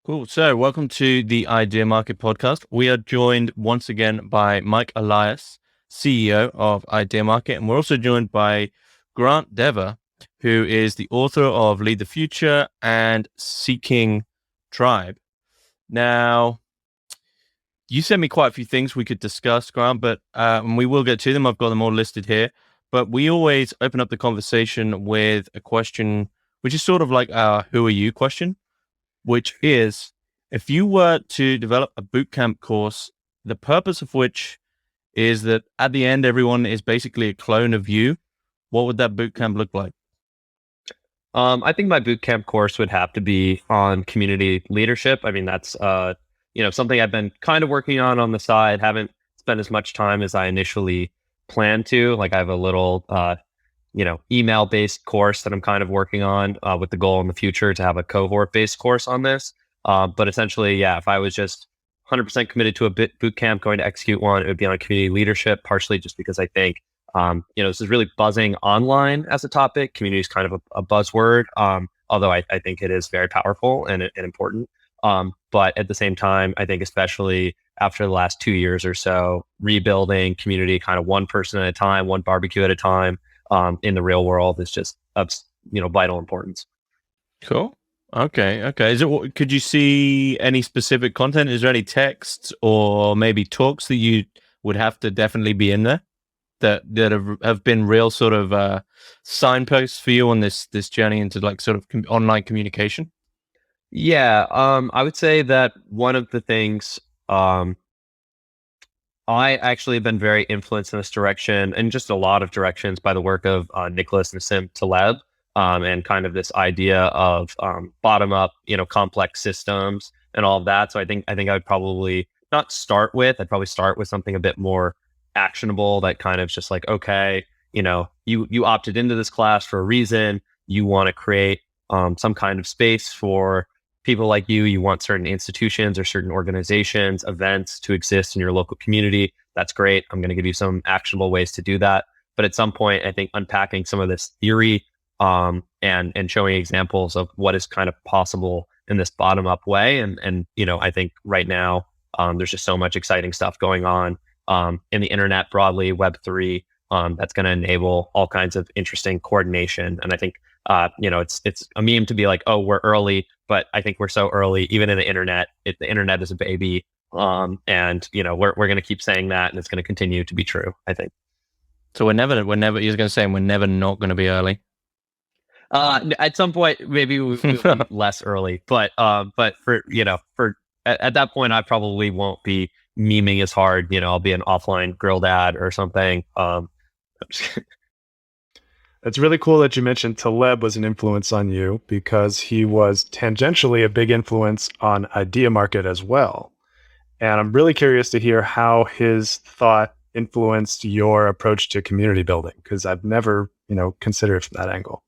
Cool. So, welcome to the Ideamarket Podcast. We are joined once again by Mike Elias, CEO of Ideamarket, and we're also joined by Grant Dever, who is the author of Lead the Future and Seeking Tribe. Now, you sent me quite a few things we could discuss, Grant, but and we will get to them. I've got them all listed here. But we always open up the conversation with a question, which is sort of like our "Who are you?" question, which is, if you were to develop a bootcamp course, the purpose of which is that at the end, everyone is basically a clone of you, what would that bootcamp look like? I think my bootcamp course would have to be on community leadership. I mean, that's something I've been kind of working on the side. Haven't spent as much time as I initially planned to. Like, I have a little email-based course that I'm kind of working on with the goal in the future to have a cohort-based course on this. But essentially, yeah, if I was just 100% committed to a boot camp going to execute one, it would be on community leadership, partially just because I think, this is really buzzing online as a topic. Community is kind of a buzzword, although I think it is very powerful and important. But at the same time, I think especially after the last 2 years or so, rebuilding community kind of one person at a time, one barbecue at a time, in the real world is just of vital importance. Cool. Okay. Could you see any specific content? Is there any texts or maybe talks that you would have to definitely be in there that have been real sort of signposts for you on this journey into like sort of online communication? Yeah, I would say that one of the things I actually have been very influenced in this direction and just a lot of directions by the work of Nicholas Nassim Taleb, and kind of this idea of bottom up, complex systems and all of that. So I think I would probably not start with. I'd probably start with something a bit more actionable that kind of just like, okay, you opted into this class for a reason. You want to create some kind of space for people like you want certain institutions or certain organizations, events to exist in your local community. That's great. I'm going to give you some actionable ways to do that. But at some point, I think unpacking some of this theory and showing examples of what is kind of possible in this bottom up way. And I think right now there's just so much exciting stuff going on in the internet broadly, Web3, that's going to enable all kinds of interesting coordination. And I think it's a meme to be like, oh, we're early, but I think we're so early, even in the internet. The internet is a baby, and we're going to keep saying that, and it's going to continue to be true, I think. So we're never. You're going to say we're never not going to be early. At some point, maybe we'll be less early, but for at that point, I probably won't be memeing as hard. I'll be an offline girl dad or something. It's really cool that you mentioned Taleb was an influence on you, because he was tangentially a big influence on Ideamarket as well. And I'm really curious to hear how his thought influenced your approach to community building, because I've never, considered it from that angle.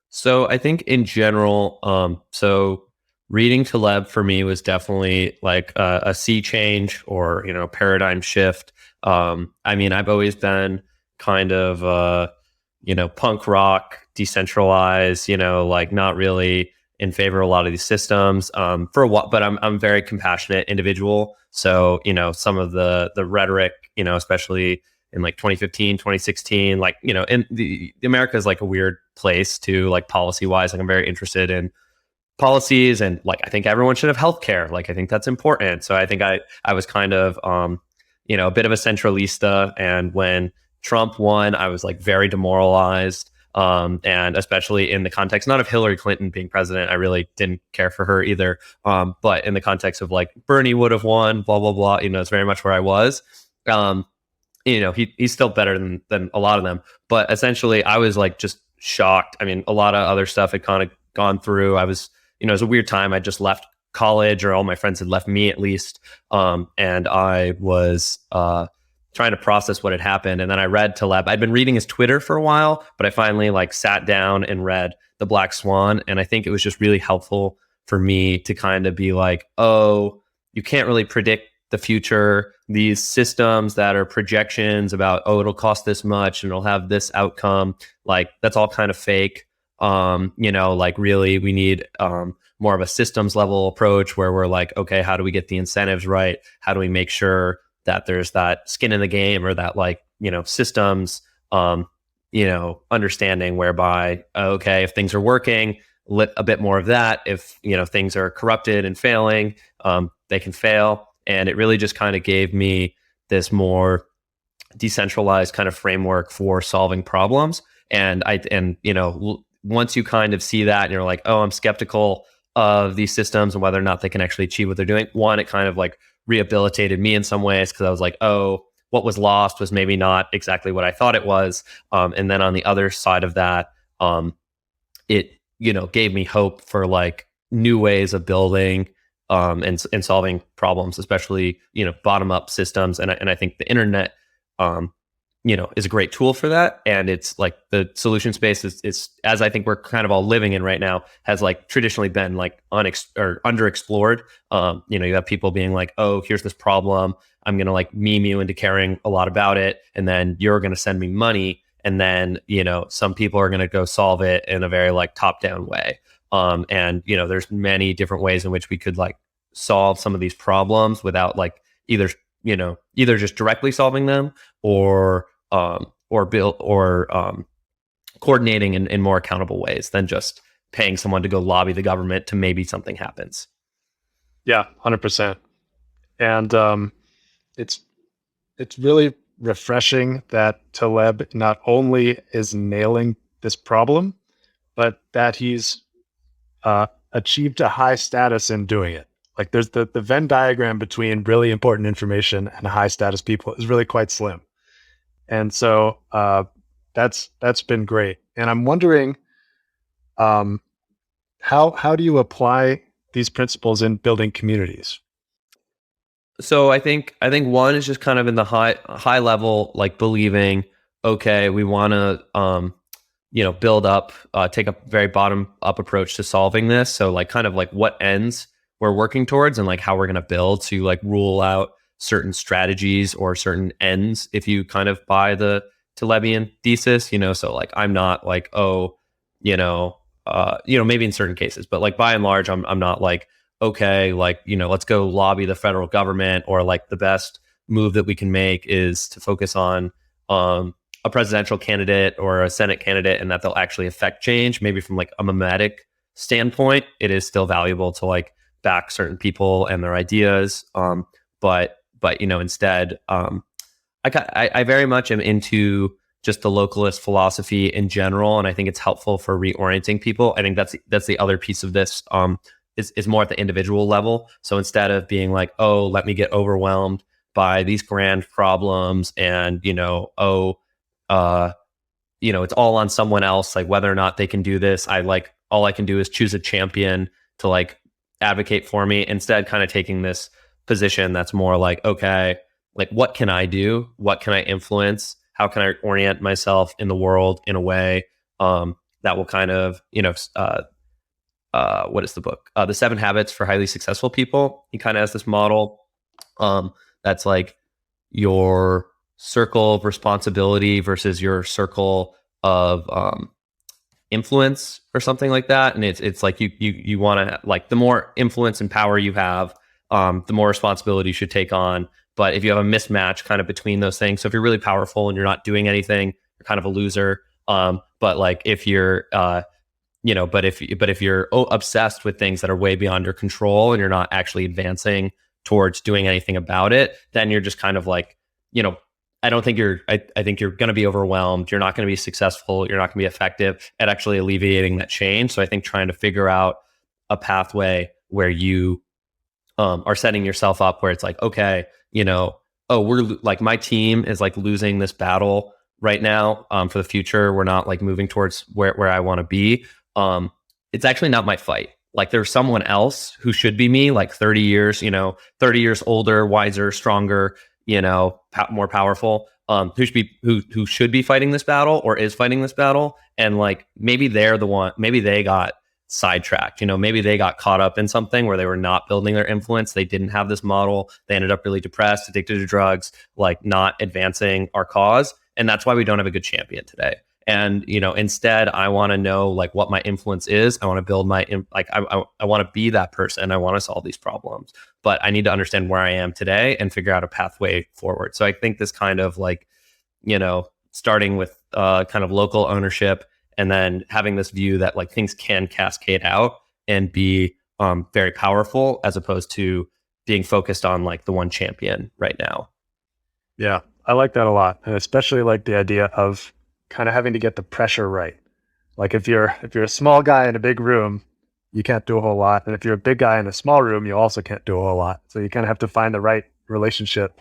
So I think in general, so reading Taleb for me was definitely like a sea change or, paradigm shift. I mean, I've always been kind of, punk rock, decentralized, like not really in favor of a lot of these systems for a while, but I'm a very compassionate individual. So, some of the rhetoric, especially in like 2015, 2016, like, in the America is like a weird place to like policy wise. Like, I'm very interested in policies and like, I think everyone should have healthcare. Like, I think that's important. So I think I was kind of, a bit of a centralista. And when Trump won, I was like very demoralized. And especially in the context, not of Hillary Clinton being president, I really didn't care for her either. But in the context of like Bernie would have won, blah, blah, blah, it's very much where I was. He's still better than a lot of them. But essentially, I was like just shocked. I mean, a lot of other stuff had kind of gone through. I was, it was a weird time. I just left college, or all my friends had left me at least. And I was trying to process what had happened. And then I read Taleb. I'd been reading his Twitter for a while, but I finally like sat down and read The Black Swan. And I think it was just really helpful for me to kind of be like, oh, you can't really predict the future. These systems that are projections about, oh, it'll cost this much and it'll have this outcome, like that's all kind of fake. Like really we need more of a systems level approach where we're like, okay, how do we get the incentives right? How do we make sure that there's that skin in the game, or that like, systems, understanding whereby, okay, if things are working, let a bit more of that. If, things are corrupted and failing, they can fail. And it really just kind of gave me this more decentralized kind of framework for solving problems. And once you kind of see that and you're like, oh, I'm skeptical of these systems and whether or not they can actually achieve what they're doing. One, it kind of like rehabilitated me in some ways, because I was like, oh, what was lost was maybe not exactly what I thought it was. And then on the other side of that, it, gave me hope for like new ways of building and solving problems, especially, bottom up systems. And I think the internet, is a great tool for that. And it's like the solution space is as I think we're kind of all living in right now, has like traditionally been like underexplored. You have people being like, oh, here's this problem. I'm going to like meme you into caring a lot about it. And then you're going to send me money. And then, some people are going to go solve it in a very like top down way. There's many different ways in which we could like solve some of these problems without like either just directly solving them or coordinating in more accountable ways than just paying someone to go lobby the government to maybe something happens. Yeah, 100%. And it's really refreshing that Taleb not only is nailing this problem, but that he's achieved a high status in doing it. Like there's the Venn diagram between really important information and high status people is really quite slim. And so that's been great. And I'm wondering, how do you apply these principles in building communities? So I think one is just kind of in the high level, like believing, okay, we want to build up, take a very bottom up approach to solving this. So like kind of like what ends we're working towards and like how we're going to build to like rule out certain strategies or certain ends if you kind of buy the Talebian thesis, so like I'm not like, oh, maybe in certain cases, but like by and large, I'm not like, okay, like, let's go lobby the federal government, or like the best move that we can make is to focus on a presidential candidate or a Senate candidate and that they'll actually affect change. Maybe from like a mimetic standpoint, it is still valuable to like back certain people and their ideas. But instead, I very much am into just the localist philosophy in general, and I think it's helpful for reorienting people. I think that's the other piece of this. Is more at the individual level. So instead of being like, oh, let me get overwhelmed by these grand problems, and it's all on someone else, like whether or not they can do this, all I can do is choose a champion to like advocate for me. Instead, kind of taking this position that's more like, okay, like what can I do? What can I influence? How can I orient myself in the world in a way that will kind of, what is the book? The 7 Habits for Highly Successful People. He kind of has this model that's like your circle of responsibility versus your circle of influence or something like that. And it's like you want to, like, the more influence and power you have, the more responsibility you should take on. But if you have a mismatch kind of between those things, so if you're really powerful and you're not doing anything, you're kind of a loser. But like if you're but if you're obsessed with things that are way beyond your control and you're not actually advancing towards doing anything about it, then you're just kind of like, I think you're going to be overwhelmed. You're not going to be successful. You're not going to be effective at actually alleviating that change. So I think trying to figure out a pathway where you are setting yourself up where it's like, okay, we're like, my team is like losing this battle right now. For the future, we're not like moving towards where I want to be. It's actually not my fight. Like there's someone else who should be me, like 30 years older, wiser, stronger, more powerful, who should be fighting this battle or is fighting this battle. And like, maybe they're the one, maybe they got sidetracked, maybe they got caught up in something where they were not building their influence. They didn't have this model. They ended up really depressed, addicted to drugs, like not advancing our cause. And that's why we don't have a good champion today. And, instead I want to know like what my influence is. I want to build I want to be that person. I want to solve these problems, but I need to understand where I am today and figure out a pathway forward. So I think this kind of like, starting with kind of local ownership and then having this view that like things can cascade out and be very powerful as opposed to being focused on like the one champion right now. Yeah, I like that a lot. And especially like the idea of kind of having to get the pressure right. Like if you're a small guy in a big room, you can't do a whole lot. And if you're a big guy in a small room, you also can't do a whole lot. So you kind of have to find the right relationship.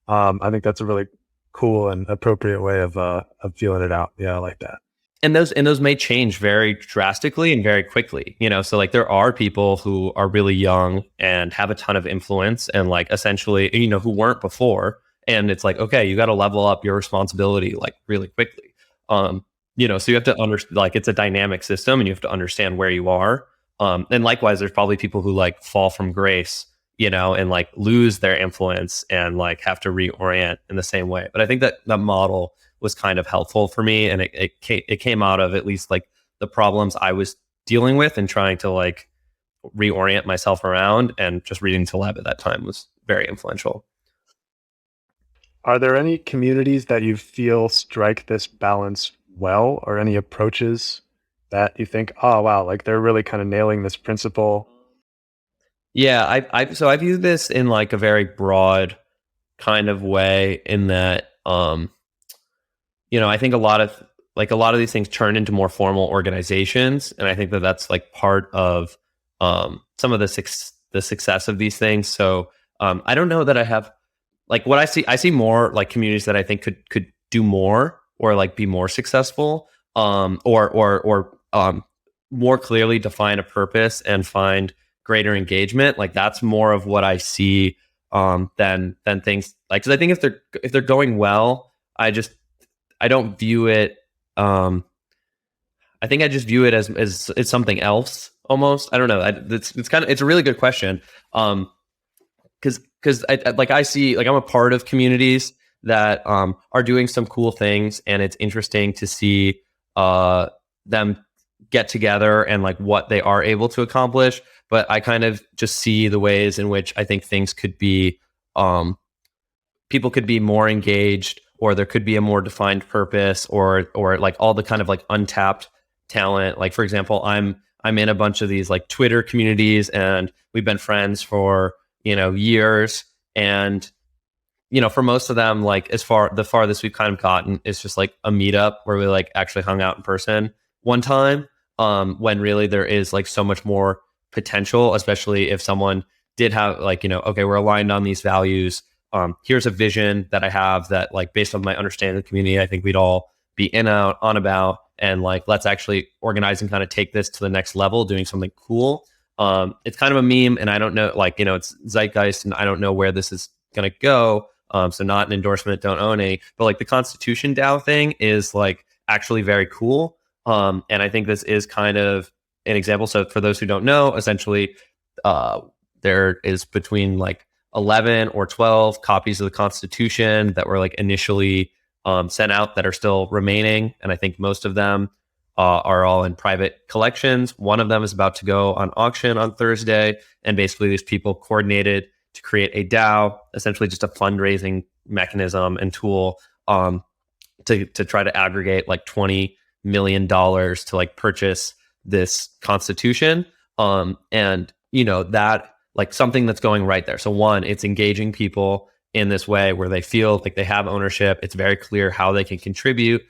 I think that's a really cool and appropriate way of feeling it out. Yeah, I like that. And those may change very drastically and very quickly, so like there are people who are really young and have a ton of influence and like essentially, who weren't before. And it's like, okay, you got to level up your responsibility like really quickly. So you have to understand, like it's a dynamic system and you have to understand where you are. And likewise, there's probably people who like fall from grace, and like lose their influence and like have to reorient in the same way. But I think that model was kind of helpful for me. And it came out of at least like the problems I was dealing with and trying to like reorient myself around, and just reading Taleb at that time was very influential. Are there any communities that you feel strike this balance well, or any approaches that you think, oh, wow, like they're really kind of nailing this principle? Yeah, so I view this in like a very broad kind of way in that, I think a lot of these things turn into more formal organizations. And I think that that's like part of some of the success of these things. So I don't know that I have like what I see more like communities that I think could do more or like be more successful, or more clearly define a purpose and find greater engagement. Like that's more of what I see than things like, because I think if they're going well, I don't view it. I think I just view it as something else almost. I don't know. It's a really good question. Because I see like I'm a part of communities that are doing some cool things, and it's interesting to see them get together and like what they are able to accomplish. But I kind of just see the ways in which I think things could be, people could be more engaged, or there could be a more defined purpose, or like all the kind of like untapped talent. Like for example, I'm in a bunch of these like Twitter communities, and we've been friends for years, and for most of them, like the farthest we've kind of gotten is just like a meetup where we like actually hung out in person one time, when really there is like so much more potential, especially if someone did have like, okay, we're aligned on these values. Here's a vision that I have that like based on my understanding of the community, I think we'd all be in out on about, and like let's actually organize and kind of take this to the next level, doing something cool. It's kind of a meme, and I don't know, like, it's zeitgeist, and I don't know where this is going to go. So not an endorsement, don't own any, but like the Constitution DAO thing is like actually very cool. And I think this is kind of an example. So for those who don't know, essentially, there is between like 11 or 12 copies of the Constitution that were like initially sent out that are still remaining. And I think most of them are all in private collections. One of them is about to go on auction on Thursday. And basically these people coordinated to create a DAO, essentially just a fundraising mechanism and tool to try to aggregate like $20 million to like purchase this Constitution. And that like something that's going right there. So one, it's engaging people in this way where they feel like they have ownership. It's very clear how they can contribute.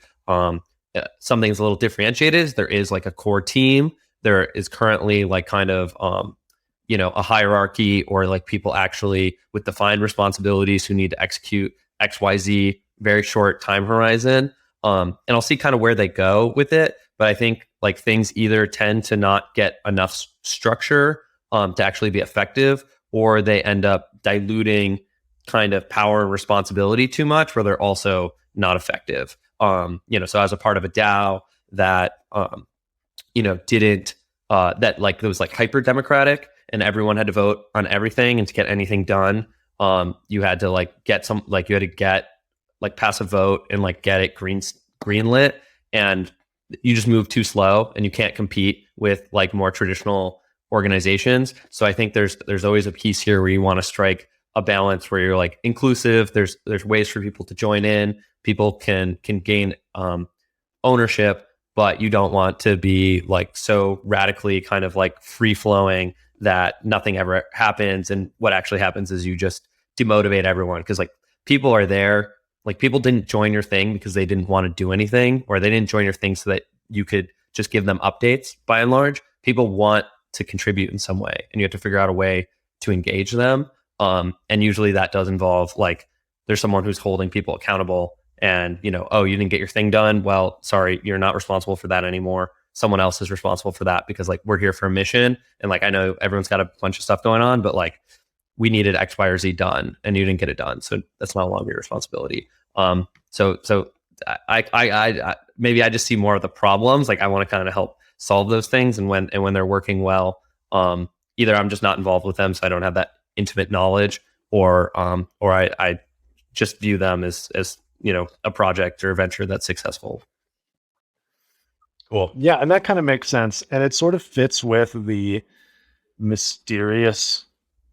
Something's a little differentiated is there is like a core team. There is currently like kind of, a hierarchy, or like people actually with defined responsibilities who need to execute XYZ, very short time horizon. And I'll see kind of where they go with it. But I think like things either tend to not get enough structure to actually be effective, or they end up diluting kind of power and responsibility too much, where they're also not effective. So as a part of a DAO that, didn't, that like it was like hyper democratic and everyone had to vote on everything, and to get anything done, you had to like get like pass a vote and like get it greenlit. and you just move too slow and you can't compete with like more traditional organizations. So I think there's always a piece here where you want to strike a balance where you're like inclusive. There's ways for people to join in. People can gain ownership, but you don't want to be like so radically kind of like free flowing that nothing ever happens. And what actually happens is you just demotivate everyone, because like people are there. Like people didn't join your thing because they didn't want to do anything, or they didn't join your thing so that you could just give them updates. By and large, people want to contribute in some way, and you have to figure out a way to engage them. And usually that does involve like there's someone who's holding people accountable, and oh, you didn't get your thing done. Well, sorry, you're not responsible for that anymore. Someone else is responsible for that, because like we're here for a mission, and like I know everyone's got a bunch of stuff going on, but like we needed X, Y, or Z done, and you didn't get it done, so that's no longer your responsibility. So I maybe I just see more of the problems. Like I want to kind of help solve those things, and when they're working well, either I'm just not involved with them, so I don't have that intimate knowledge, or I just view them as a project or a venture that's successful. Cool. Yeah, and that kind of makes sense, and it sort of fits with the mysterious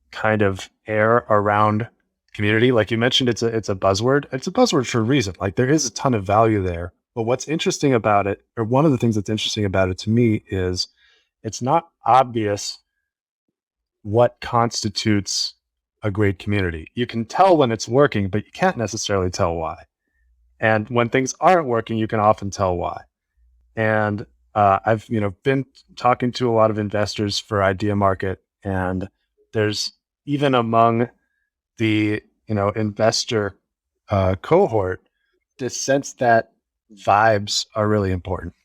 kind of air around community. Like you mentioned, it's a buzzword. It's a buzzword for a reason. Like there is a ton of value there. But what's interesting about it, or one of the things that's interesting about it to me, is it's not obvious what constitutes a great community. You can tell when it's working, but you can't necessarily tell why. And when things aren't working, you can often tell why. And I've been talking to a lot of investors for Ideamarket, and there's even among the investor cohort this sense that vibes are really important.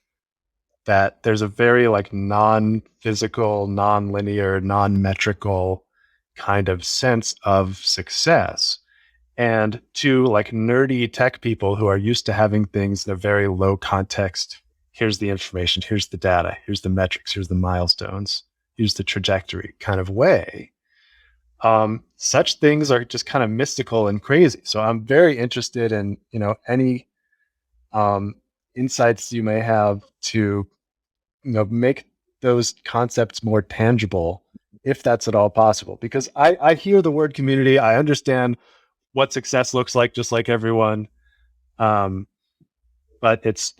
That there's a very like non-physical, non-linear, non-metrical kind of sense of success. And to like nerdy tech people who are used to having things in a very low context, here's the information, here's the data, here's the metrics, here's the milestones, here's the trajectory kind of way. Such things are just kind of mystical and crazy. So I'm very interested in, any insights you may have to, make those concepts more tangible, if that's at all possible. Because I hear the word community, I understand what success looks like, just like everyone. But it's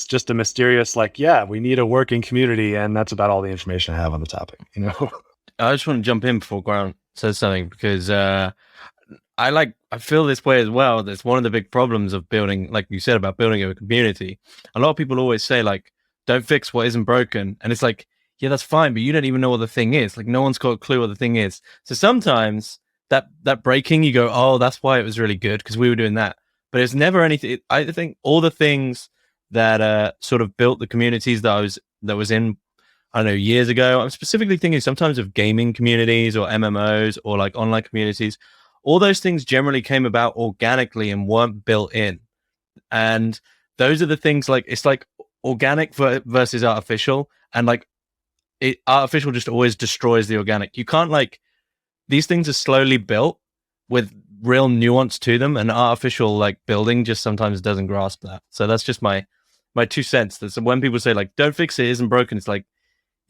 just a mysterious, like, yeah, we need a working community, and that's about all the information I have on the topic. I just want to jump in before Grant says something, because I feel this way as well. That's one of the big problems of building, like you said, about building a community. A lot of people always say like, don't fix what isn't broken. And it's like, yeah, that's fine, but you don't even know what the thing is. Like no one's got a clue what the thing is. So sometimes that breaking, you go, oh, that's why it was really good, because we were doing that. But it's never anything. I think all the things that sort of built the communities that I was in, I don't know, years ago. I'm specifically thinking sometimes of gaming communities or MMOs or like online communities. All those things generally came about organically and weren't built in. And those are the things, like it's like organic versus artificial, and like artificial just always destroys the organic. You can't like, these things are slowly built with real nuance to them, and artificial like building just sometimes doesn't grasp that. So that's just my 2 cents. That's when people say like, don't fix it isn't broken. It's like,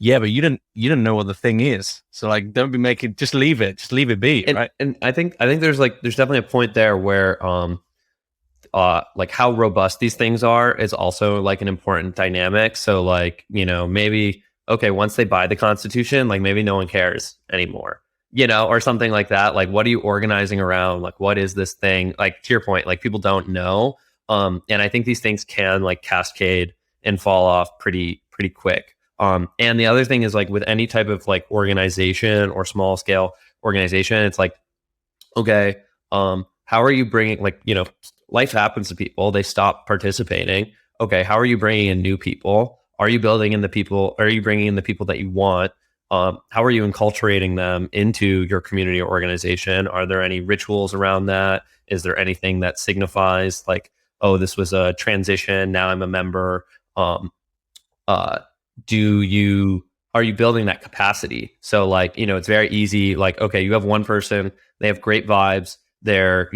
yeah, but you didn't know what the thing is. So like, don't be making, just leave it be. Right. And I think there's definitely a point there where like how robust these things are is also like an important dynamic. So like, maybe, okay, once they buy the Constitution, like maybe no one cares anymore, or something like that. Like, what are you organizing around? Like, what is this thing? Like, to your point, like people don't know. And I think these things can like cascade and fall off pretty quick. And the other thing is like with any type of like organization or small scale organization, it's like, okay, how are you bringing, like, life happens to people, they stop participating. Okay, how are you bringing in new people? Are you building in the people? Are you bringing in the people that you want? How are you enculturating them into your community or organization? Are there any rituals around that? Is there anything that signifies like, oh, this was a transition, now I'm a member? Are you building that capacity? So like, it's very easy. Like, okay, you have one person, they have great vibes. They're,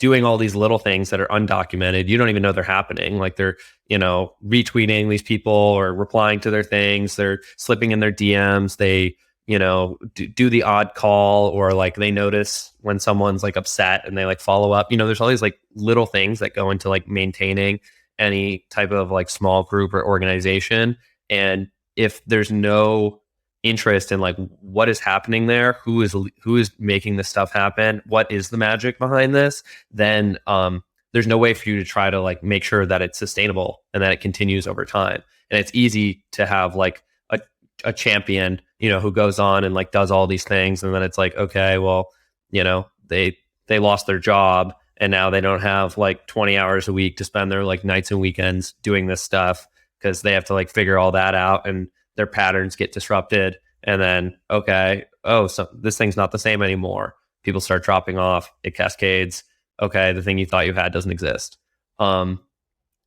doing all these little things that are undocumented. You don't even know they're happening. Like they're, retweeting these people or replying to their things. They're slipping in their DMs. They, do the odd call, or like they notice when someone's like upset and they like follow up. There's all these like little things that go into like maintaining any type of like small group or organization. And if there's no interest in like what is happening there, who is making this stuff happen, what is the magic behind this, then there's no way for you to try to like make sure that it's sustainable and that it continues over time. And it's easy to have like a champion, who goes on and like does all these things, and then it's like, okay, well, they lost their job and now they don't have like 20 hours a week to spend their like nights and weekends doing this stuff, because they have to like figure all that out, and their patterns get disrupted. And then, okay, so this thing's not the same anymore. People start dropping off. It cascades. Okay, the thing you thought you had doesn't exist. So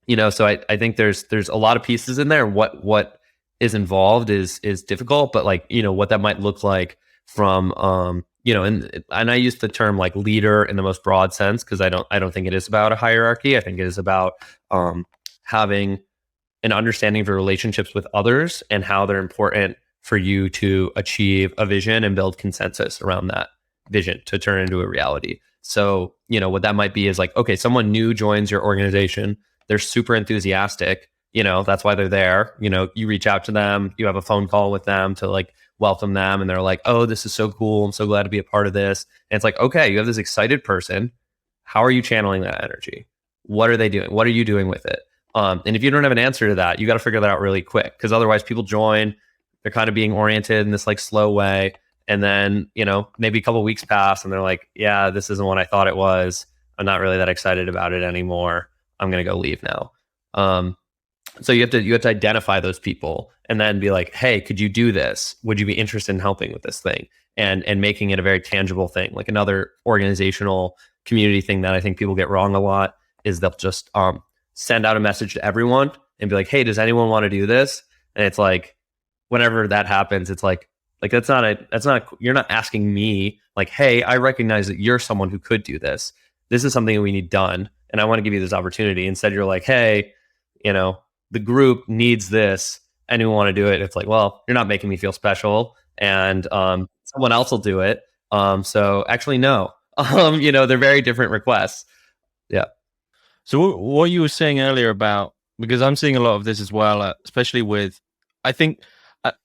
I think there's a lot of pieces in there. What is involved is difficult, but like, what that might look like from, and I use the term like leader in the most broad sense, because I don't think it is about a hierarchy. I think it is about having an understanding of your relationships with others and how they're important for you to achieve a vision and build consensus around that vision to turn into a reality. So, what that might be is like, okay, someone new joins your organization. They're super enthusiastic. That's why they're there. You reach out to them, you have a phone call with them to like welcome them. And they're like, oh, this is so cool. I'm so glad to be a part of this. And it's like, okay, you have this excited person. How are you channeling that energy? What are they doing? What are you doing with it? And if you don't have an answer to that, you got to figure that out really quick, because otherwise people join, they're kind of being oriented in this like slow way. And then, maybe a couple of weeks pass and they're like, yeah, this isn't what I thought it was. I'm not really that excited about it anymore. I'm going to go leave now. So you have to identify those people and then be like, hey, could you do this? Would you be interested in helping with this thing? And making it a very tangible thing. Like another organizational community thing that I think people get wrong a lot is they'll just send out a message to everyone and be like, hey, does anyone want to do this? And it's like, whenever that happens, it's like you're not asking me like, hey, I recognize that you're someone who could do this. This is something that we need done, and I want to give you this opportunity. Instead, you're like, hey, the group needs this. Anyone want to do it? It's like, well, you're not making me feel special, and someone else will do it. So actually, no. They're very different requests. Yeah. So what you were saying earlier about, because I'm seeing a lot of this as well, especially with, I think,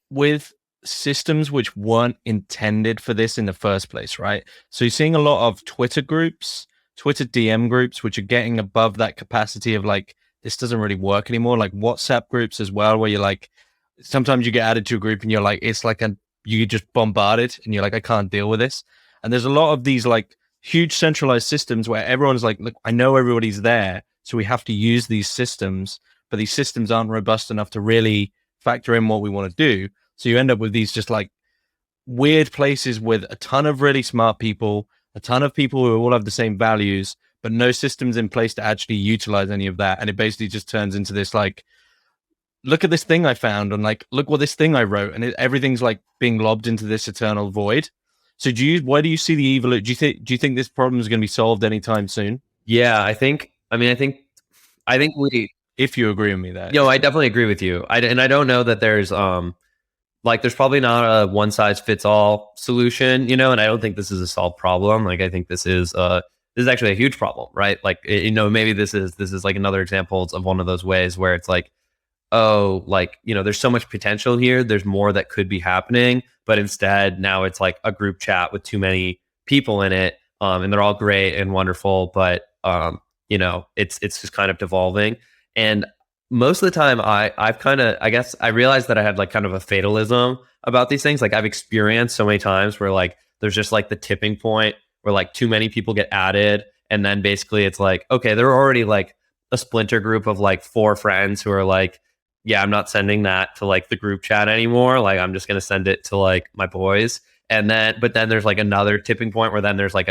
with systems which weren't intended for this in the first place, right? So you're seeing a lot of Twitter groups, Twitter DM groups, which are getting above that capacity of like, this doesn't really work anymore. Like WhatsApp groups as well, where you're like, sometimes you get added to a group and you're like, it's like you just bombarded and you're like, I can't deal with this. And there's a lot of these like huge centralized systems where everyone's like, look, I know everybody's there, so we have to use these systems, but these systems aren't robust enough to really factor in what we want to do. So you end up with these just like weird places with a ton of really smart people, a ton of people who all have the same values, but no systems in place to actually utilize any of that. And it basically just turns into this like, look at this thing I found, and like, look what this thing I wrote, and everything's like being lobbed into this eternal void. So why do you see the evil? Do you think this problem is going to be solved anytime soon? Yeah, I think we, if you agree with me there. I definitely agree with you. I don't know that there's there's probably not a one size fits all solution, and I don't think this is a solved problem. Like, I think this is actually a huge problem, right? Like, maybe this is like another example of one of those ways where it's like, oh, like, there's so much potential here. There's more that could be happening, but instead now it's like a group chat with too many people in it. And they're all great and wonderful, but it's just kind of devolving. And most of the time I've kind of, I guess I realized that I had like kind of a fatalism about these things. Like, I've experienced so many times where like, there's just like the tipping point where like too many people get added. And then basically it's like, okay, they're already like a splinter group of like 4 friends who are like, yeah, I'm not sending that to like the group chat anymore. Like, I'm just going to send it to like my boys. But then there's like another tipping point where then there's like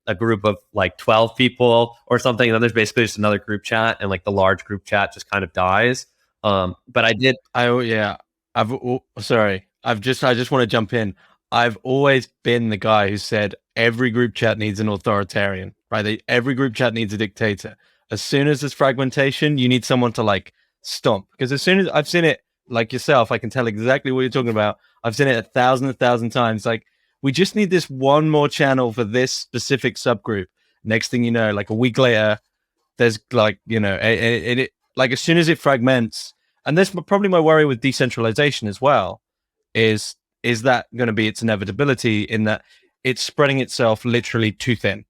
a group of like 12 people or something. And then there's basically just another group chat, and like the large group chat just kind of dies. But I just want to jump in. I've always been the guy who said every group chat needs an authoritarian, right? Every group chat needs a dictator. As soon as there's fragmentation, you need someone to like stomp. Because as soon as I've seen it, like yourself, I can tell exactly what you're talking about. I've seen it 1,000 times. Like, we just need this one more channel for this specific subgroup. Next thing you know, like a week later, there's like, it like as soon as it fragments, and this probably my worry with decentralization as well, is that going to be its inevitability in that it's spreading itself literally too thin?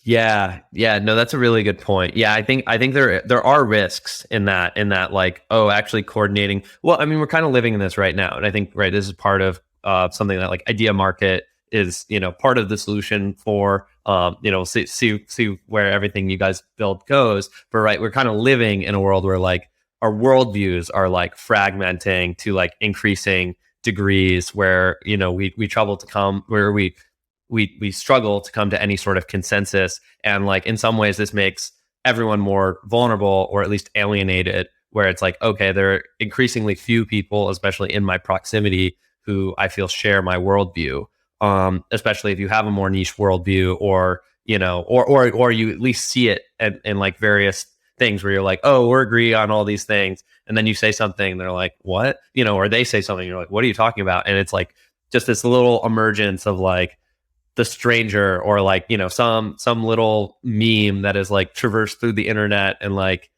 Yeah. No, that's a really good point. Yeah, I think there are risks in that like, actually coordinating. Well, I mean, we're kind of living in this right now, and I think this is part of something that like Ideamarket is, part of the solution for see where everything you guys build goes. But we're kind of living in a world where like our worldviews are like fragmenting to like increasing degrees, where we struggle to come to any sort of consensus. And like in some ways this makes everyone more vulnerable, or at least alienated, where it's like, okay, there are increasingly few people, especially in my proximity, who I feel share my worldview. Especially if you have a more niche worldview, or or you at least see it in like various things where you're like, oh, we're agree on all these things, and then you say something and they're like, what? Or they say something, you're like, what are you talking about? And it's like just this little emergence of like the stranger, or like some little meme that is like traversed through the internet and like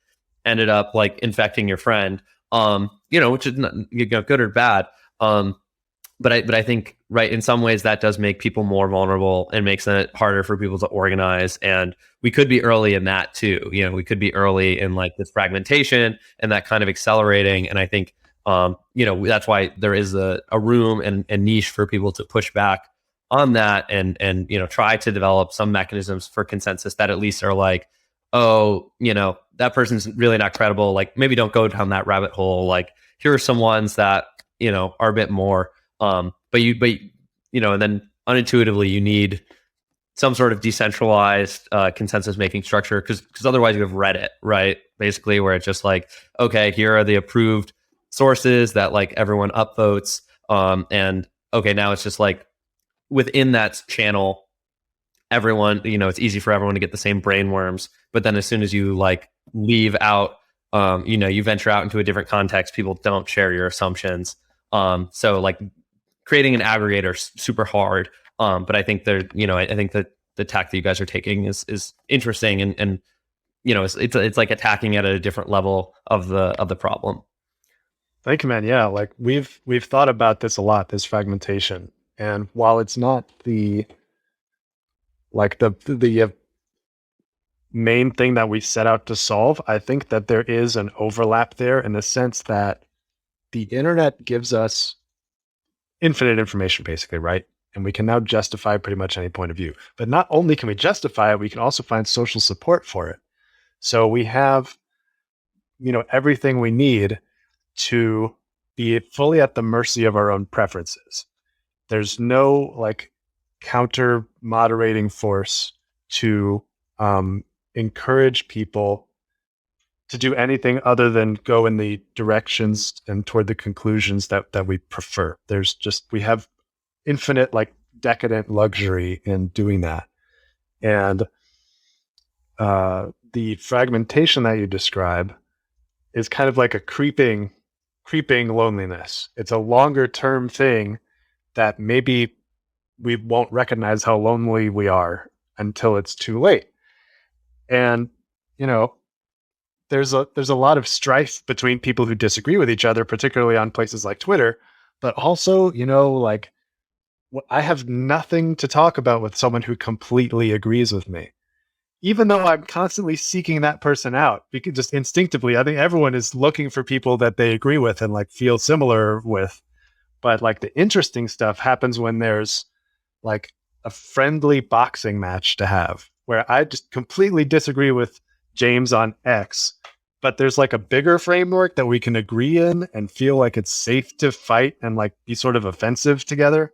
ended up like infecting your friend, which is not, good or bad. But I think, in some ways that does make people more vulnerable and makes it harder for people to organize. And we could be early in that too. We could be early in like this fragmentation and that kind of accelerating. And I think, that's why there is a room and niche for people to push back on that, and try to develop some mechanisms for consensus that at least are like, oh, that person's really not credible. Like, maybe don't go down that rabbit hole. Like, here are some ones that, are a bit more. And then unintuitively you need some sort of decentralized consensus making structure, because otherwise you have Reddit, right? Basically, where it's just like, okay, here are the approved sources that like everyone upvotes, and okay, now it's just like within that channel, everyone, it's easy for everyone to get the same brainworms. But then as soon as you like leave out, you venture out into a different context, people don't share your assumptions. So like creating an aggregator is super hard. But I think I think that the tack that you guys are taking is interesting, and it's like attacking it at a different level of the problem. Thank you, man. Yeah, like we've thought about this a lot, this fragmentation. And while it's not the main thing that we set out to solve, I think that there is an overlap there, in the sense that the internet gives us infinite information, basically, right? And we can now justify pretty much any point of view. But not only can we justify it, we can also find social support for it. So we have, everything we need to be fully at the mercy of our own preferences. There's no like counter moderating force to encourage people to do anything other than go in the directions and toward the conclusions that we prefer. We have infinite like decadent luxury in doing that. And the fragmentation that you describe is kind of like a creeping loneliness. It's a longer term thing that maybe we won't recognize how lonely we are until it's too late. And, there's a lot of strife between people who disagree with each other, particularly on places like Twitter, but also, like I have nothing to talk about with someone who completely agrees with me, even though I'm constantly seeking that person out, because just instinctively, I think everyone is looking for people that they agree with and like feel similar with. But like the interesting stuff happens when there's like a friendly boxing match to have, where I just completely disagree with James on X, but there's like a bigger framework that we can agree in and feel like it's safe to fight and like be sort of offensive together.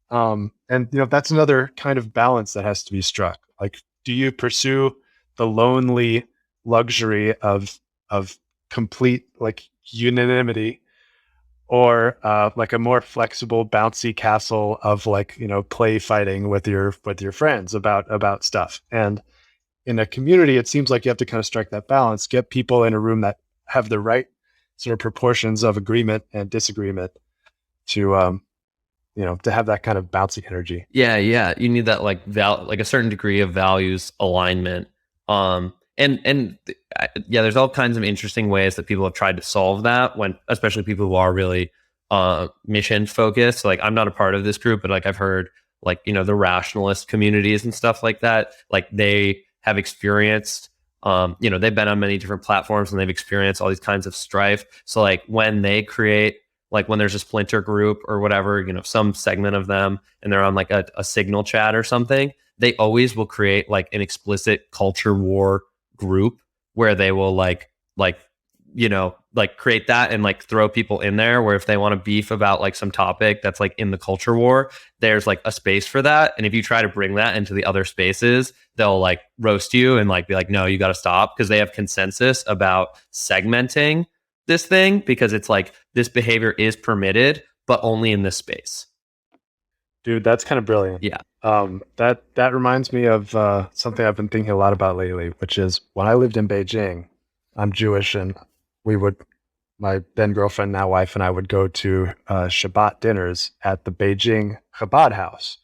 And that's another kind of balance that has to be struck. Like, do you pursue the lonely luxury of complete like unanimity, or like a more flexible, bouncy castle of like, play fighting with your friends about stuff. And in a community, it seems like you have to kind of strike that balance, get people in a room that have the right sort of proportions of agreement and disagreement to to have that kind of bouncy energy. Yeah. You need that like like a certain degree of values alignment. There's all kinds of interesting ways that people have tried to solve that, when especially people who are really mission focused. Like, I'm not a part of this group, but like I've heard like, the rationalist communities and stuff like that, like they have experienced they've been on many different platforms and they've experienced all these kinds of strife. So like when they create, like when there's a splinter group or whatever, some segment of them, and they're on like a signal chat or something, they always will create like an explicit culture war group where they will like create that and like throw people in there, where if they want to beef about like some topic that's like in the culture war, there's like a space for that. And if you try to bring that into the other spaces, they'll like roast you and like be like, no, you got to stop, because they have consensus about segmenting this thing, because it's like this behavior is permitted, but only in this space. Dude, that's kind of brilliant. Yeah. That reminds me of something I've been thinking a lot about lately, which is when I lived in Beijing. I'm Jewish, and my then girlfriend, now wife, and I would go to Shabbat dinners at the Beijing Chabad House.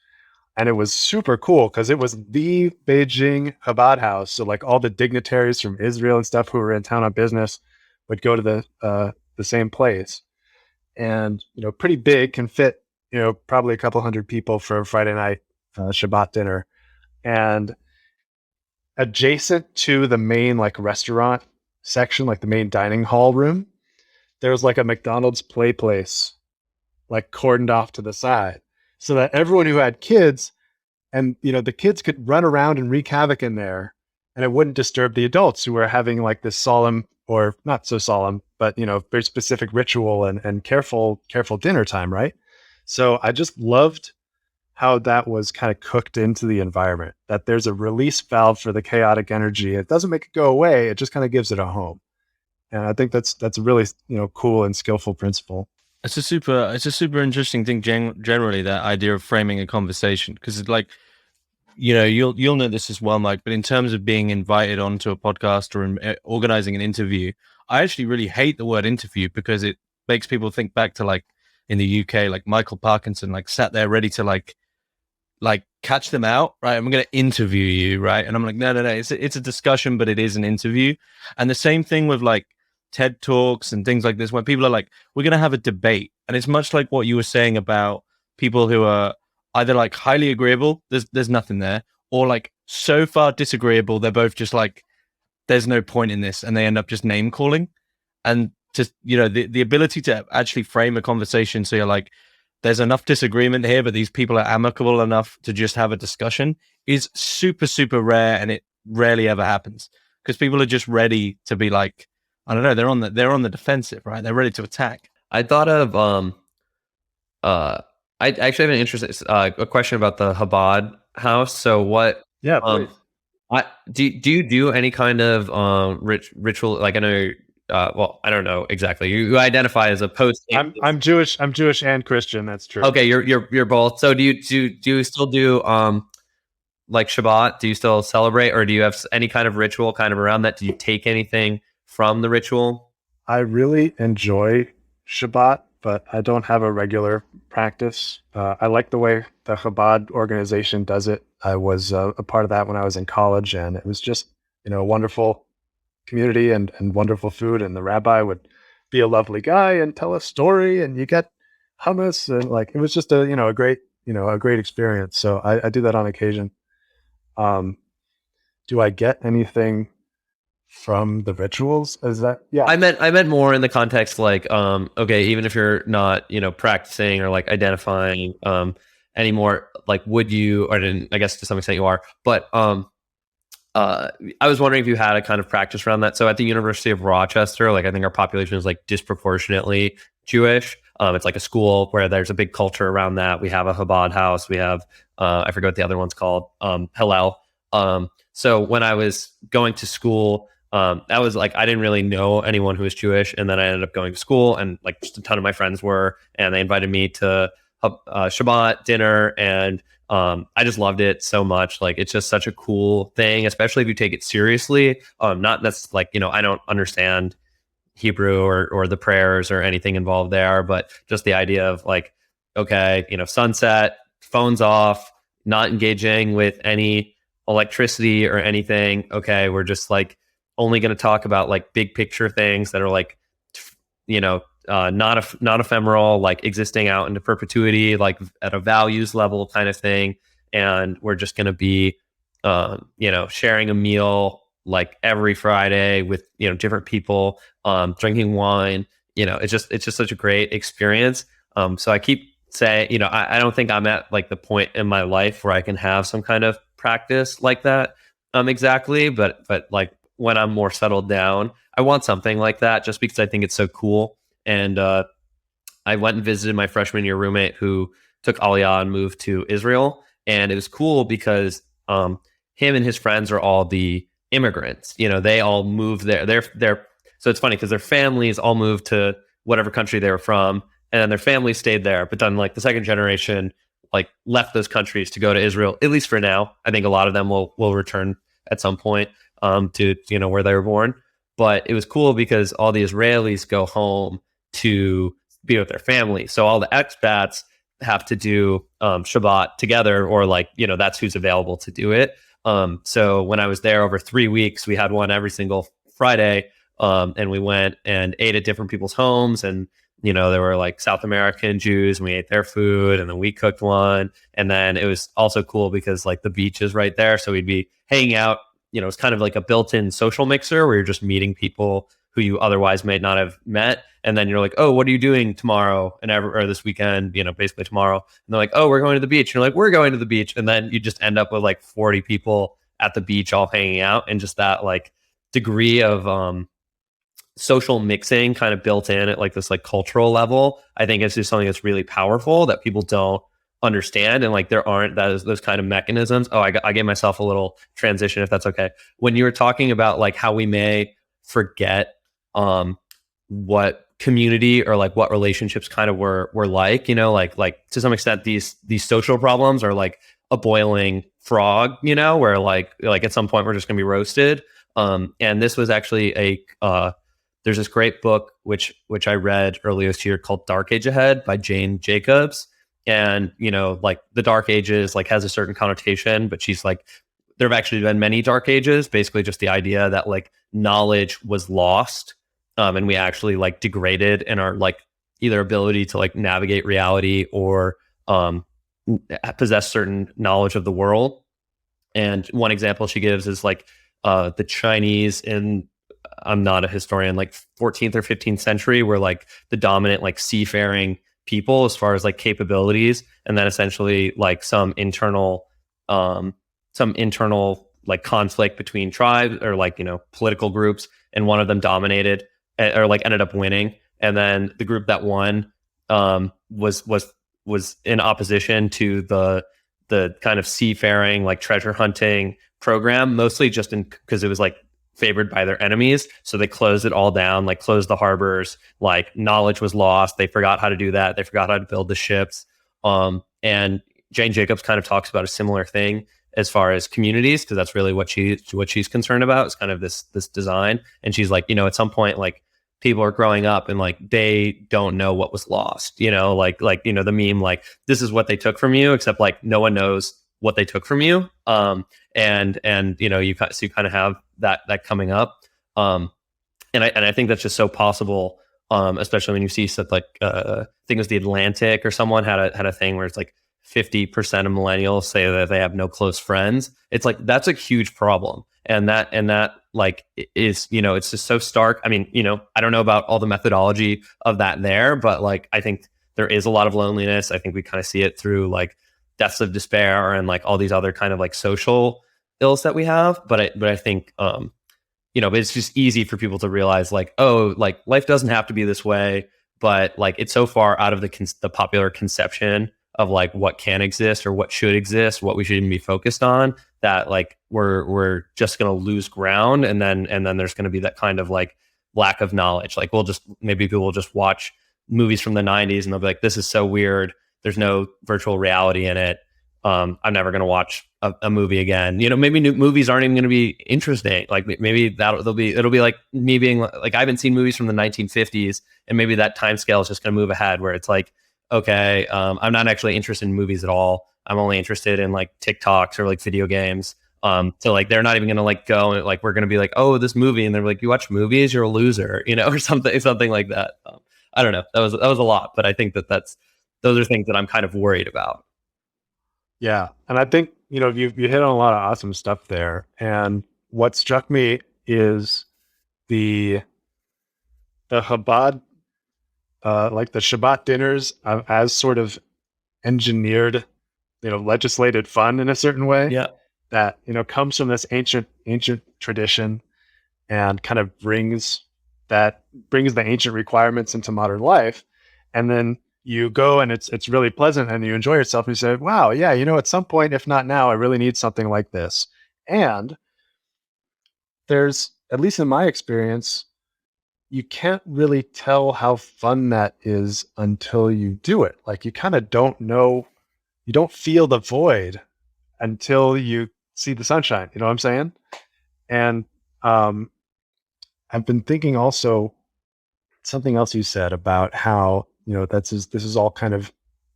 And it was super cool because it was the Beijing Chabad House. So like all the dignitaries from Israel and stuff who were in town on business would go to the same place. And, pretty big, can fit, probably a couple hundred people for a Friday night Shabbat dinner. And adjacent to the main like restaurant section, like the main dining hall room, there was like a McDonald's play place, like cordoned off to the side, so that everyone who had kids, and the kids could run around and wreak havoc in there, and it wouldn't disturb the adults who were having like this solemn, or not so solemn, but very specific ritual and careful dinner time, right? So I just loved how that was kind of cooked into the environment, that there's a release valve for the chaotic energy. It doesn't make it go away. It just kind of gives it a home. And I think that's a really, cool and skillful principle. It's a super interesting thing generally, that idea of framing a conversation, because it's like, you'll know this as well, Mike, but in terms of being invited onto a podcast or organizing an interview, I actually really hate the word interview, because it makes people think back to like in the UK, like Michael Parkinson, like sat there ready to like catch them out, right? I'm going to interview you, right? And I'm like, no. It's a discussion, but it is an interview. And the same thing with like TED Talks and things like this, when people are like, we're going to have a debate. And it's much like what you were saying about people who are either like highly agreeable, there's nothing there, or like so far disagreeable, they're both just like, there's no point in this. And they end up just name calling. And just, the ability to actually frame a conversation. So you're like, there's enough disagreement here, but these people are amicable enough to just have a discussion, is super, super rare. And it rarely ever happens, because people are just ready to be like, I don't know, they're on the defensive, right? They're ready to attack. I thought of, I actually have an interesting, a question about the Chabad House. So what, yeah, please. Do you do any kind of ritual? Like, I know, well, I don't know exactly. You identify as a post. I'm Jewish. I'm Jewish and Christian. That's true. Okay, you're both. So do you still do like Shabbat? Do you still celebrate, or do you have any kind of ritual kind of around that? Do you take anything from the ritual? I really enjoy Shabbat, but I don't have a regular practice. I like the way the Chabad organization does it. I was a part of that when I was in college, and it was just, a wonderful community and wonderful food. And the rabbi would be a lovely guy and tell a story, and you get hummus, and like, it was just a great experience. So I do that on occasion. Do I get anything from the rituals? Is that, yeah? I meant more in the context like, okay, even if you're not, practicing or like identifying anymore, like, would you, or I guess to some extent you are, but I was wondering if you had a kind of practice around that. So at the University of Rochester, like, I think our population is like disproportionately Jewish. It's like a school where there's a big culture around that. We have a Chabad house. We have, I forget what the other one's called, Hillel. So when I was going to school, that was like, I didn't really know anyone who was Jewish. And then I ended up going to school, and like just a ton of my friends were, and they invited me to Shabbat dinner. And I just loved it so much. Like, it's just such a cool thing, especially if you take it seriously. Not that's like, I don't understand Hebrew or the prayers or anything involved there, but just the idea of like, okay, sunset, phones off, not engaging with any electricity or anything. Okay, we're just like only going to talk about like big picture things that are like, not ephemeral, like existing out into perpetuity, like at a values level kind of thing. And we're just going to be, sharing a meal like every Friday with, different people, drinking wine. It's just such a great experience. So I keep saying, I don't think I'm at like the point in my life where I can have some kind of practice like that, exactly. But like when I'm more settled down, I want something like that, just because I think it's so cool. And I went and visited my freshman year roommate who took Aliyah and moved to Israel. And it was cool because him and his friends are all the immigrants. They all moved there. They're so it's funny because their families all moved to whatever country they were from, and then their families stayed there. But then like the second generation like left those countries to go to Israel, at least for now. I think a lot of them will return at some point to where they were born. But it was cool because all the Israelis go home to be with their family. So all the expats have to do Shabbat together, or like, that's who's available to do it. So when I was there over 3 weeks, we had one every single Friday. And we went and ate at different people's homes, and there were like South American Jews, and we ate their food, and then we cooked one. And then it was also cool because like the beach is right there, so we'd be hanging out. It's kind of like a built-in social mixer where you're just meeting people who you otherwise might not have met. And then you're like, oh, what are you doing tomorrow or this weekend? Basically tomorrow. And they're like, oh, we're going to the beach. And you're like, we're going to the beach. And then you just end up with like 40 people at the beach all hanging out, and just that like degree of social mixing kind of built in at like this like cultural level. I think it's just something that's really powerful that people don't understand. And like there aren't those kind of mechanisms. Oh, I gave myself a little transition, if that's okay. When you were talking about like how we may forget what community or like what relationships kind of were like, like to some extent these social problems are like a boiling frog, where like at some point we're just gonna be roasted. And this was actually there's this great book which I read earlier this year called Dark Age Ahead by Jane Jacobs. And like the Dark Ages like has a certain connotation, but she's like, there have actually been many dark ages, basically just the idea that like knowledge was lost, and we actually like degraded in our like either ability to like navigate reality or possess certain knowledge of the world. And one example she gives is like the Chinese in, I'm not a historian, like 14th or 15th century were like the dominant like seafaring people as far as like capabilities, and then essentially like some internal like conflict between tribes or like political groups, and one of them dominated or like ended up winning, and then the group that won was in opposition to the kind of seafaring like treasure hunting program, mostly just because it was like favored by their enemies. So they closed it all down, like closed the harbors, like knowledge was lost. They forgot how to do that. They forgot how to build the ships. And Jane Jacobs kind of talks about a similar thing as far as communities, because that's really what she's concerned about, is kind of this design. And she's like, at some point, like people are growing up and like they don't know what was lost, like the meme, like this is what they took from you, except like no one knows what they took from you. And you kind of have that coming up. And I think that's just so possible, especially when you see stuff like I think it was The Atlantic or someone had a thing where it's like 50% of millennials say that they have no close friends. It's like that's a huge problem, and that like is it's just so stark. I mean, I don't know about all the methodology of that there, but like I think there is a lot of loneliness. I think we kind of see it through like deaths of despair and like all these other kind of like social ills that we have. But I think but it's just easy for people to realize like, oh, like life doesn't have to be this way, but like it's so far out of the popular conception of like what can exist or what should exist, what we should even be focused on, that like we're just going to lose ground, and then there's going to be that kind of like lack of knowledge. Like maybe people will just watch movies from the 90s and they'll be like, this is so weird. There's no virtual reality in it. I'm never going to watch a movie again. Maybe new movies aren't even going to be interesting. Like maybe it'll be like me being like, I haven't seen movies from the 1950s, and maybe that time scale is just going to move ahead where it's like, okay, I'm not actually interested in movies at all. I'm only interested in like TikToks or like video games. So like they're not even going to like go and like we're going to be like, oh, this movie, and they're like, you watch movies, you're a loser, or something like that. I don't know. That was a lot, but I think those are things that I'm kind of worried about. Yeah. And I think, you hit on a lot of awesome stuff there. And what struck me is the Chabad, like the Shabbat dinners as sort of engineered, legislated fun in a certain way. Yeah. That, comes from this ancient tradition and kind of brings the ancient requirements into modern life. And then you go and it's really pleasant and you enjoy yourself and you say, wow, yeah, at some point, if not now, I really need something like this. And there's, at least in my experience, you can't really tell how fun that is until you do it. Like you kind of don't know, you don't feel the void until you see the sunshine. You know what I'm saying? And I've been thinking also something else you said about how, this is all kind of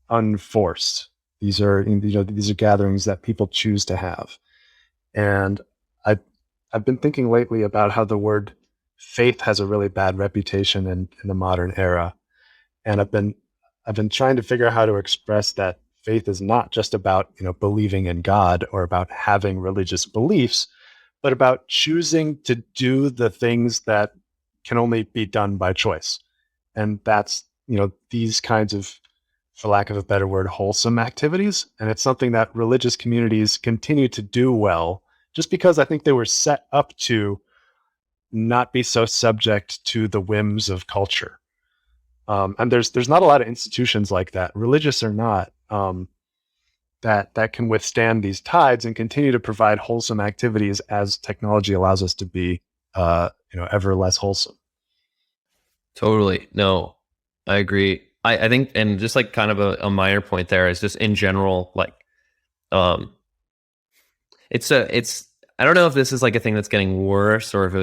unforced. These are gatherings that people choose to have. And I've been thinking lately about how the word faith has a really bad reputation in the modern era. And I've been trying to figure out how to express that faith is not just about, believing in God or about having religious beliefs, but about choosing to do the things that can only be done by choice. And that's, these kinds of, for lack of a better word, wholesome activities. And it's something that religious communities continue to do well, just because I think they were set up to not be so subject to the whims of culture. And there's not a lot of institutions like that, religious or not, that can withstand these tides and continue to provide wholesome activities as technology allows us to be, ever less wholesome. Totally. No, I agree. I think, and just like kind of a minor point there is just in general, like, it's I don't know if this is like a thing that's getting worse or if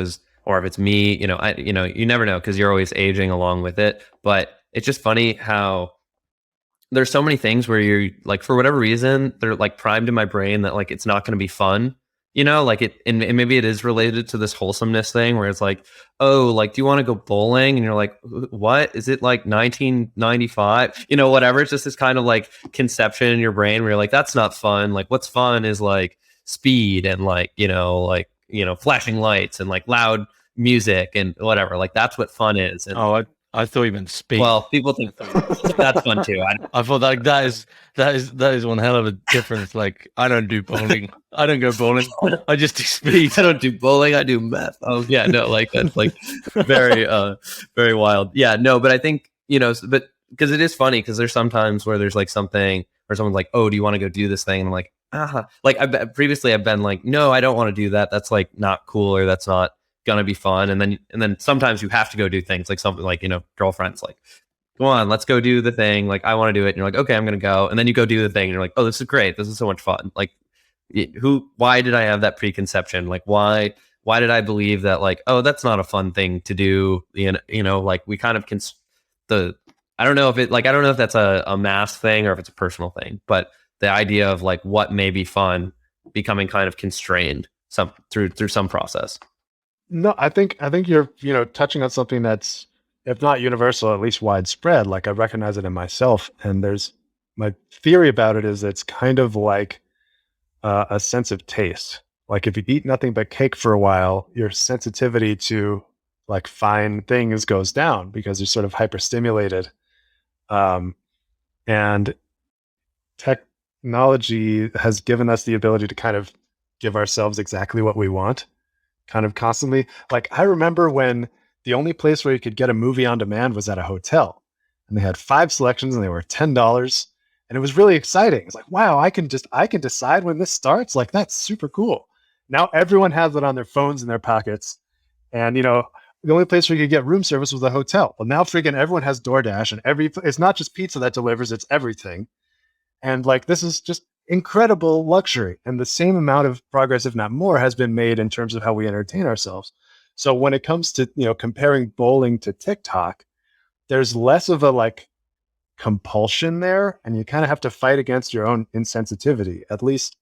it's me, you never know because you're always aging along with it. But it's just funny how there's so many things where you're like, for whatever reason, they're like primed in my brain that like, it's not going to be fun, like it, and maybe it is related to this wholesomeness thing where it's like, oh, like, do you want to go bowling? And you're like, what is it, like 1995, whatever. It's just this kind of like conception in your brain where you're like, that's not fun. Like what's fun is like speed and like, flashing lights and like loud music and whatever. Like that's what fun is. And, I thought you meant speed. well, people think that's fun too. I thought like that is one hell of a difference. Like I don't do bowling. I don't go bowling. I just do speed. I don't do bowling. I do meth. Oh yeah, no, like that's like very very wild. Yeah, no, but I think but because it is funny because there's sometimes where there's like something where someone's like, oh, do you want to go do this thing? And I'm like, like previously I've been like, no, I don't want to do that. That's like not cool or that's not gonna be fun. And then sometimes you have to go do things like something like, girlfriends like, come on, let's go do the thing. Like I want to do it. And you're like, okay, I'm gonna go. And then you go do the thing and you're like, oh, this is great. This is so much fun. Like why did I have that preconception? Like why did I believe that like, oh, that's not a fun thing to do? Like we kind of I don't know if that's a mass thing or if it's a personal thing, but the idea of like what may be fun becoming kind of constrained through some process. No, I think you're, touching on something that's, if not universal, at least widespread. Like I recognize it in myself. And my theory about it is it's kind of like a sense of taste. Like if you eat nothing but cake for a while, your sensitivity to like fine things goes down because you're sort of hyperstimulated. And technology has given us the ability to kind of give ourselves exactly what we want, kind of constantly. Like I remember when the only place where you could get a movie on demand was at a hotel, and they had 5 selections and they were $10. And it was really exciting. It's like, wow, I can decide when this starts. Like, that's super cool. Now everyone has it on their phones in their pockets. And, the only place where you could get room service was a hotel. Well, now freaking everyone has DoorDash, and it's not just pizza that delivers, it's everything. And like, this is just incredible luxury. And the same amount of progress, if not more, has been made in terms of how we entertain ourselves. So when it comes to, comparing bowling to TikTok, there's less of a like compulsion there, and you kind of have to fight against your own insensitivity. At least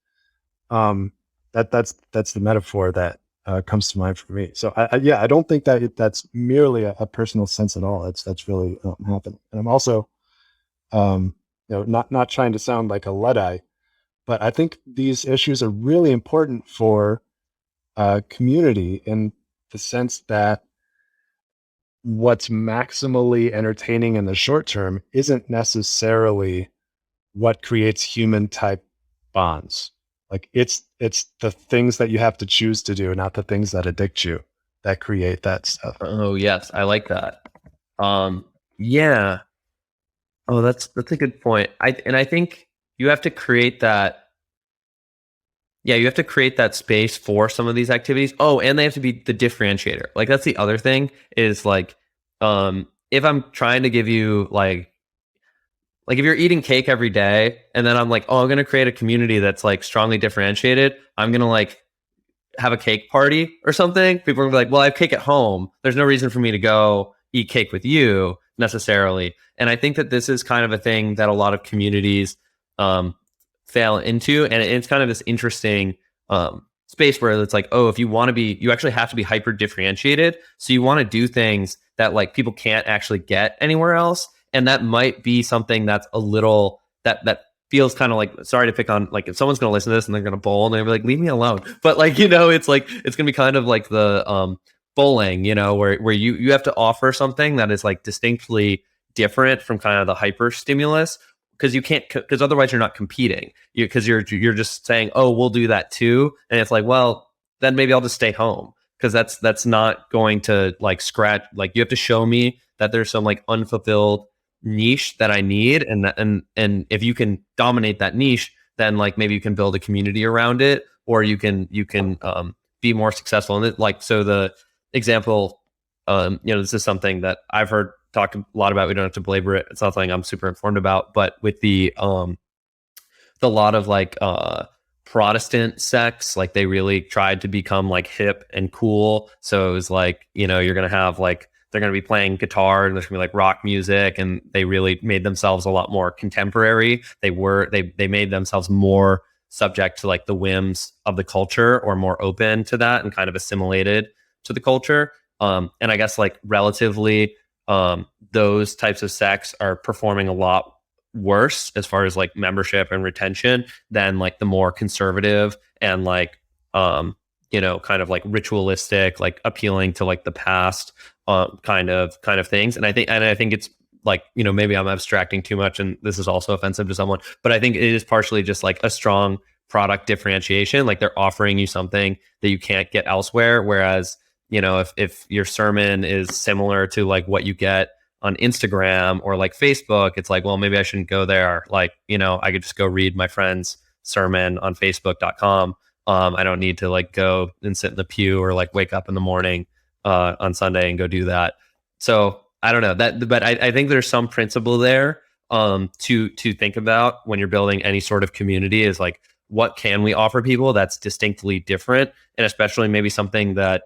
that's the metaphor that comes to mind for me. So I don't think that that's merely a personal sense at all. That's really happening. And I'm also not trying to sound like a Luddite, but I think these issues are really important for community in the sense that what's maximally entertaining in the short term isn't necessarily what creates human type bonds. Like it's the things that you have to choose to do, not the things that addict you, that create that stuff. Oh yes, I like that. Yeah. Oh, that's a good point. I think you have to create that. Yeah, you have to create that space for some of these activities. Oh, and they have to be the differentiator. Like that's the other thing is like, if I'm trying to give you like if you're eating cake every day and then I'm like, oh, I'm going to create a community that's like strongly differentiated. I'm going to like have a cake party or something. People are gonna be like, well, I have cake at home. There's no reason for me to go eat cake with you necessarily. And I think that this is kind of a thing that a lot of communities fail into. And it's kind of this interesting space where it's like, oh, if you want to be, you actually have to be hyper differentiated. So you want to do things that like people can't actually get anywhere else. And that might be something that's a little, that feels kind of like, sorry to pick on, like if someone's going to listen to this and they're going to bowl and they're like, leave me alone. But like, it's like, it's going to be kind of like the bowling, where you have to offer something that is like distinctly different from kind of the hyper stimulus. Because you can't, because otherwise you're not competing. Because you're just saying, oh, we'll do that too, and it's like, well, then maybe I'll just stay home because that's not going to like scratch. Like you have to show me that there's some like unfulfilled niche that I need, and if you can dominate that niche, then like maybe you can build a community around it, or you can be more successful. And like so, the example, this is something that I've heard talked a lot about. We don't have to belabor it. It's not something I'm super informed about, but with the lot of like Protestant sects, like they really tried to become like hip and cool. So it was like, you're going to have like, they're going to be playing guitar and there's going to be like rock music, and they really made themselves a lot more contemporary. They made themselves more subject to like the whims of the culture, or more open to that and kind of assimilated to the culture. And I guess like relatively, those types of sects are performing a lot worse as far as like membership and retention than like the more conservative and like kind of like ritualistic, like appealing to like the past kind of things. And I think it's like, maybe I'm abstracting too much and this is also offensive to someone, but I think it is partially just like a strong product differentiation. Like they're offering you something that you can't get elsewhere, whereas if your sermon is similar to like what you get on Instagram or like Facebook, it's like, well, maybe I shouldn't go there. Like, I could just go read my friend's sermon on facebook.com. I don't need to like go and sit in the pew or like wake up in the morning on Sunday and go do that. So I don't know that, but I think there's some principle there to think about when you're building any sort of community is like, what can we offer people that's distinctly different? And especially maybe something that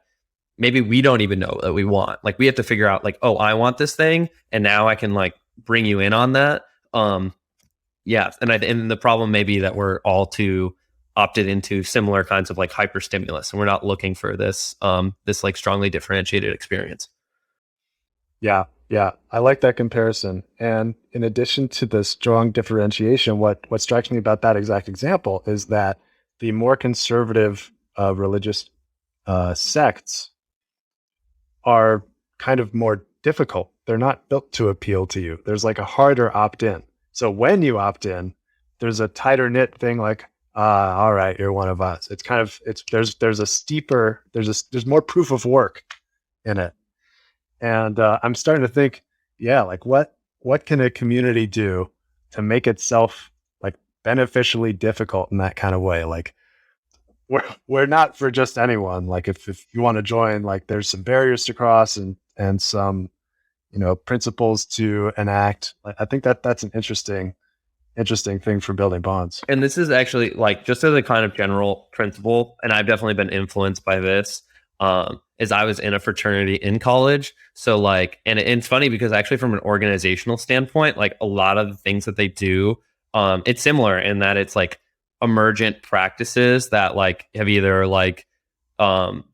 maybe we don't even know that we want. Like we have to figure out like, oh, I want this thing, and now I can like bring you in on that. Yeah, and the problem may be that we're all too opted into similar kinds of like hyper stimulus, and we're not looking for this this like strongly differentiated experience. Yeah, I like that comparison. And in addition to the strong differentiation, what strikes me about that exact example is that the more conservative religious sects are kind of more difficult. They're not built to appeal to you. There's like a harder opt-in. So when you opt in, there's a tighter knit thing like, all right, you're one of us. It's kind of, there's a steeper, there's more proof of work in it. And I'm starting to think, yeah, like what can a community do to make itself like beneficially difficult in that kind of way. Like we're not for just anyone. Like if you want to join, like there's some barriers to cross and some, principles to enact. I think that's an interesting thing for building bonds. And this is actually like just as a kind of general principle, and I've definitely been influenced by this. Is I was in a fraternity in college. So like, and it's funny because actually from an organizational standpoint, like a lot of the things that they do, it's similar in that it's like emergent practices that like have either like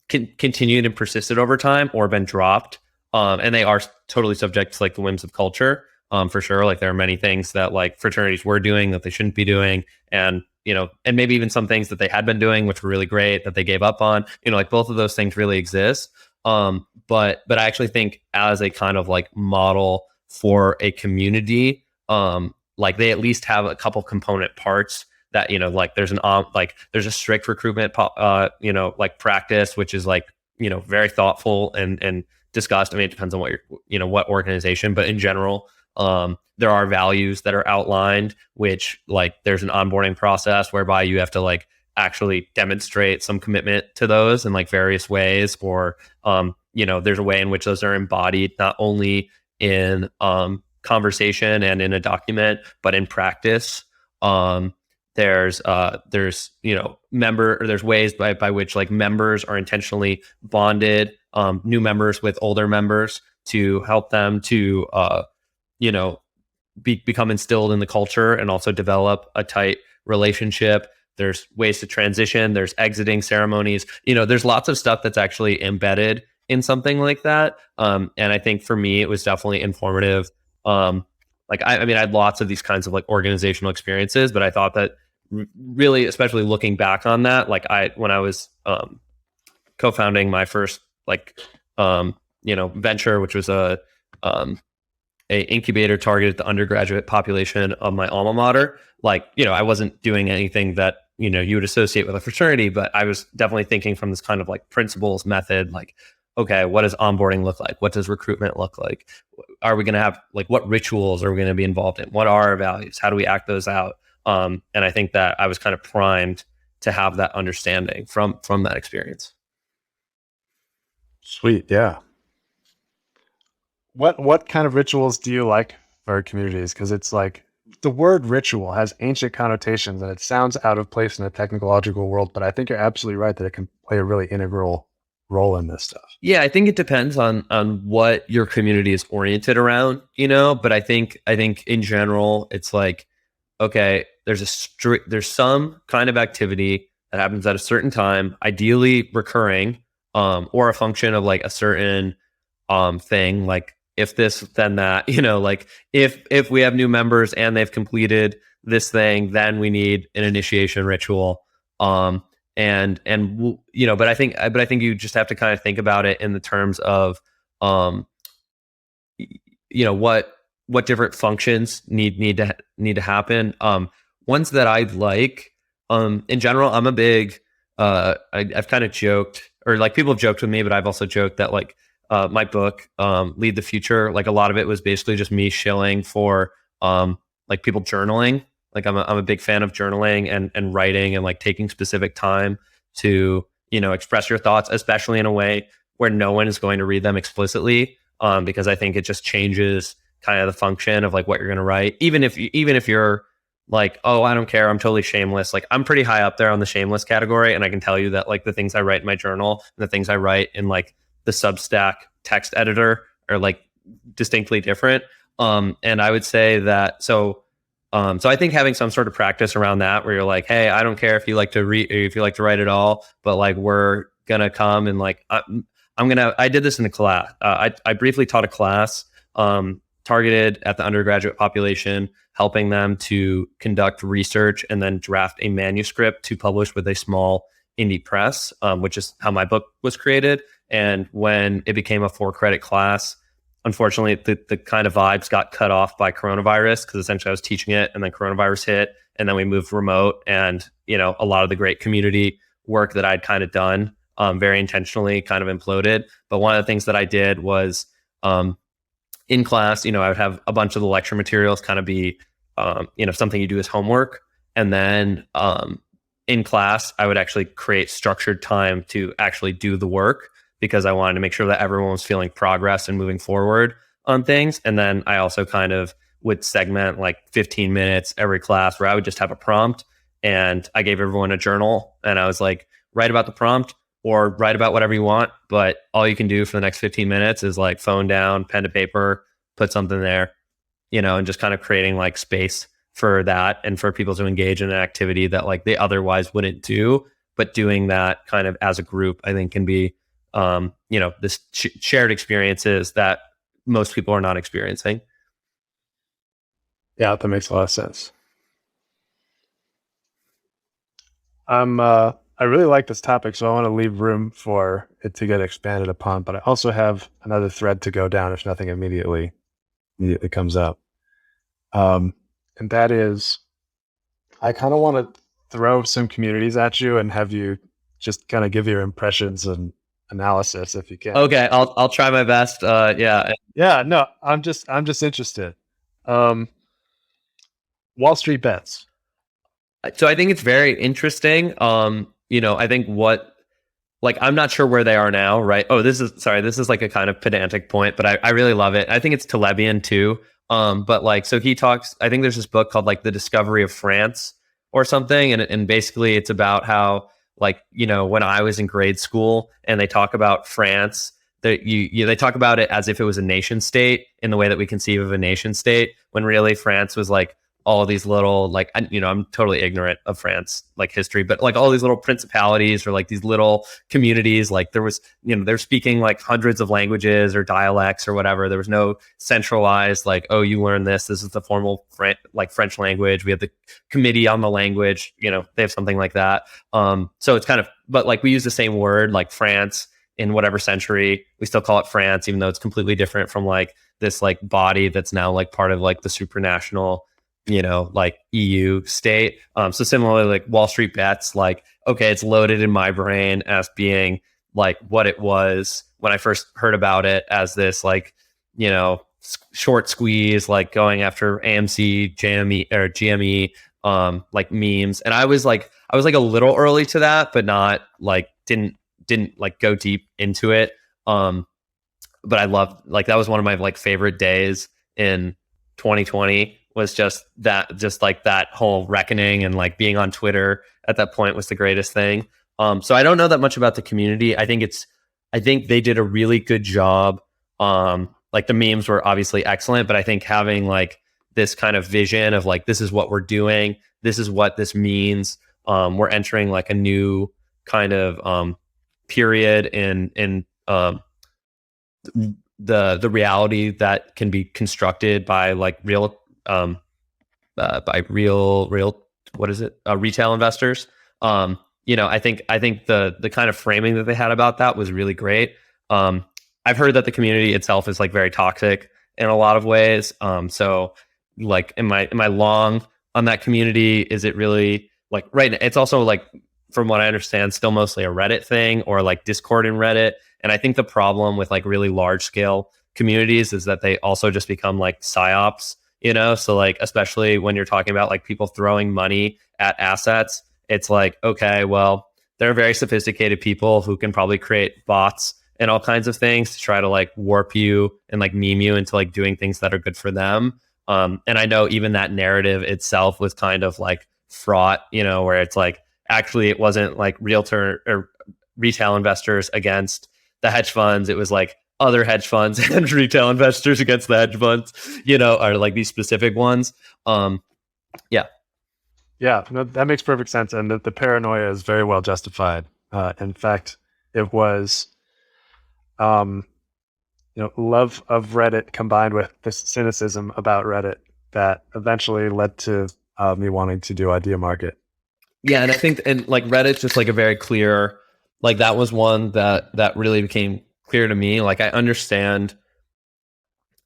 continued and persisted over time or been dropped. And they are totally subject to like the whims of culture. For sure. Like there are many things that like fraternities were doing that they shouldn't be doing. And, and maybe even some things that they had been doing, which were really great that they gave up on, like both of those things really exist. But I actually think as a kind of like model for a community, like they at least have a couple component parts that, like there's there's a strict recruitment, like practice, which is like, very thoughtful and discussed. I mean, it depends on what what organization, but in general, there are values that are outlined, which like there's an onboarding process whereby you have to like actually demonstrate some commitment to those in like various ways, or there's a way in which those are embodied not only in conversation and in a document, but in practice. There's ways by which like members are intentionally bonded, new members with older members to help them to become instilled in the culture and also develop a tight relationship. There's ways to transition. There's exiting ceremonies. There's lots of stuff that's actually embedded in something like that. And I think for me, it was definitely informative. I had lots of these kinds of like organizational experiences, but I thought that really, especially looking back on that, like when I was co-founding my first venture, which was a incubator targeted the undergraduate population of my alma mater. I wasn't doing anything that, you would associate with a fraternity, but I was definitely thinking from this kind of like principles method, like, okay, what does onboarding look like? What does recruitment look like? Are we going to have like, what rituals are we going to be involved in? What are our values? How do we act those out? And I think that I was kind of primed to have that understanding from that experience. Sweet. Yeah. What kind of rituals do you like for communities? Because it's like the word ritual has ancient connotations and it sounds out of place in a technological world, but I think you're absolutely right that it can play a really integral role in this stuff. Yeah, I think it depends on what your community is oriented around, but I think in general, it's like, okay, there's some kind of activity that happens at a certain time, ideally recurring, or a function of like a certain thing, like if this, then that, like if we have new members and they've completed this thing, then we need an initiation ritual. But I think you just have to kind of think about it in the terms of, what different functions need to happen. Ones that I like, in general, I'm a big, I've kind of joked, or like people have joked with me, but I've also joked that like, my book, Lead the Future, like a lot of it was basically just me shilling for like people journaling. Like I'm a big fan of journaling and writing and like taking specific time to, express your thoughts, especially in a way where no one is going to read them explicitly, because I think it just changes kind of the function of like what you're going to write. Even if you're like, oh, I don't care, I'm totally shameless. Like I'm pretty high up there on the shameless category. And I can tell you that like the things I write in my journal and the things I write in like the Substack text editor are like distinctly different. And I would say that, so I think having some sort of practice around that, where you're like, hey, I don't care if you like to read, or if you like to write at all, but like, we're going to come and like, I did this in a class. I briefly taught a class, targeted at the undergraduate population, helping them to conduct research and then draft a manuscript to publish with a small indie press, which is how my book was created. And when it became a 4-credit class, unfortunately, the kind of vibes got cut off by coronavirus, because essentially I was teaching it and then coronavirus hit and then we moved remote. And, a lot of the great community work that I'd kind of done very intentionally kind of imploded. But one of the things that I did was in class, I would have a bunch of the lecture materials kind of be something you do as homework. And then in class, I would actually create structured time to actually do the work because I wanted to make sure that everyone was feeling progress and moving forward on things. And then I also kind of would segment like 15 minutes every class where I would just have a prompt, and I gave everyone a journal, and I was like, write about the prompt or write about whatever you want, but all you can do for the next 15 minutes is like phone down, pen to paper, put something there, and just kind of creating like space for that and for people to engage in an activity that like they otherwise wouldn't do. But doing that kind of as a group, I think can be, this shared experiences that most people are not experiencing. Yeah, that makes a lot of sense. I really like this topic, so I want to leave room for it to get expanded upon, but I also have another thread to go down if nothing immediately comes up. And that is, I kind of want to throw some communities at you and have you just kind of give your impressions and analysis if you can. Okay, I'll try my best. Yeah. Yeah, no, I'm just interested. Wall Street bets. So I think it's very interesting. I think I'm not sure where they are now, right? Oh, this is like a kind of pedantic point, but I really love it. I think it's Talebian too. So he talks, I think there's this book called like The Discovery of France or something. And basically it's about how when I was in grade school and they talk about France, they talk about it as if it was a nation state in the way that we conceive of a nation state, when really France was like all these little, I'm totally ignorant of France, like history, but like all these little principalities or like these little communities, like there was, they're speaking like hundreds of languages or dialects or whatever. There was no centralized, like, oh, you learn this is the formal French language. We have the committee on the language, they have something like that. So it's kind of, but like we use the same word, like France in whatever century, we still call it France, even though it's completely different from like this like body that's now like part of like the supranational like EU state. So similarly, like Wall Street bets, like, okay, it's loaded in my brain as being like what it was when I first heard about it as this like, short squeeze, like going after AMC, GME, like memes. And I was like a little early to that, but not like, didn't like go deep into it. But I loved, like, that was one of my like favorite days in 2020 was just that whole reckoning, and like being on Twitter at that point was the greatest thing. So I don't know that much about the community. I think they did a really good job. Like the memes were obviously excellent, but I think having like this kind of vision of like, this is what we're doing, this is what this means. We're entering like a new kind of period in the reality that can be constructed by like real retail investors. I think the kind of framing that they had about that was really great. I've heard that the community itself is like very toxic in a lot of ways. So like, am I long on that community? Is it really like right? It's also like, from what I understand, still mostly a Reddit thing or like Discord in Reddit. And I think the problem with like really large scale communities is that they also just become like psyops, so like, especially when you're talking about like people throwing money at assets, it's like, okay, well, they're very sophisticated people who can probably create bots and all kinds of things to try to like warp you and like meme you into like doing things that are good for them. And I know even that narrative itself was kind of like fraught, where it's like, actually it wasn't like realtor or retail investors against the hedge funds. It was like other hedge funds and retail investors against the hedge funds, are like these specific ones. Yeah, no, that makes perfect sense. And the paranoia is very well justified. In fact, it was, love of Reddit combined with this cynicism about Reddit that eventually led to me wanting to do Ideamarket. Yeah, and I think, and like Reddit's just like a very clear, like that was one that really became clear to me. Like I understand,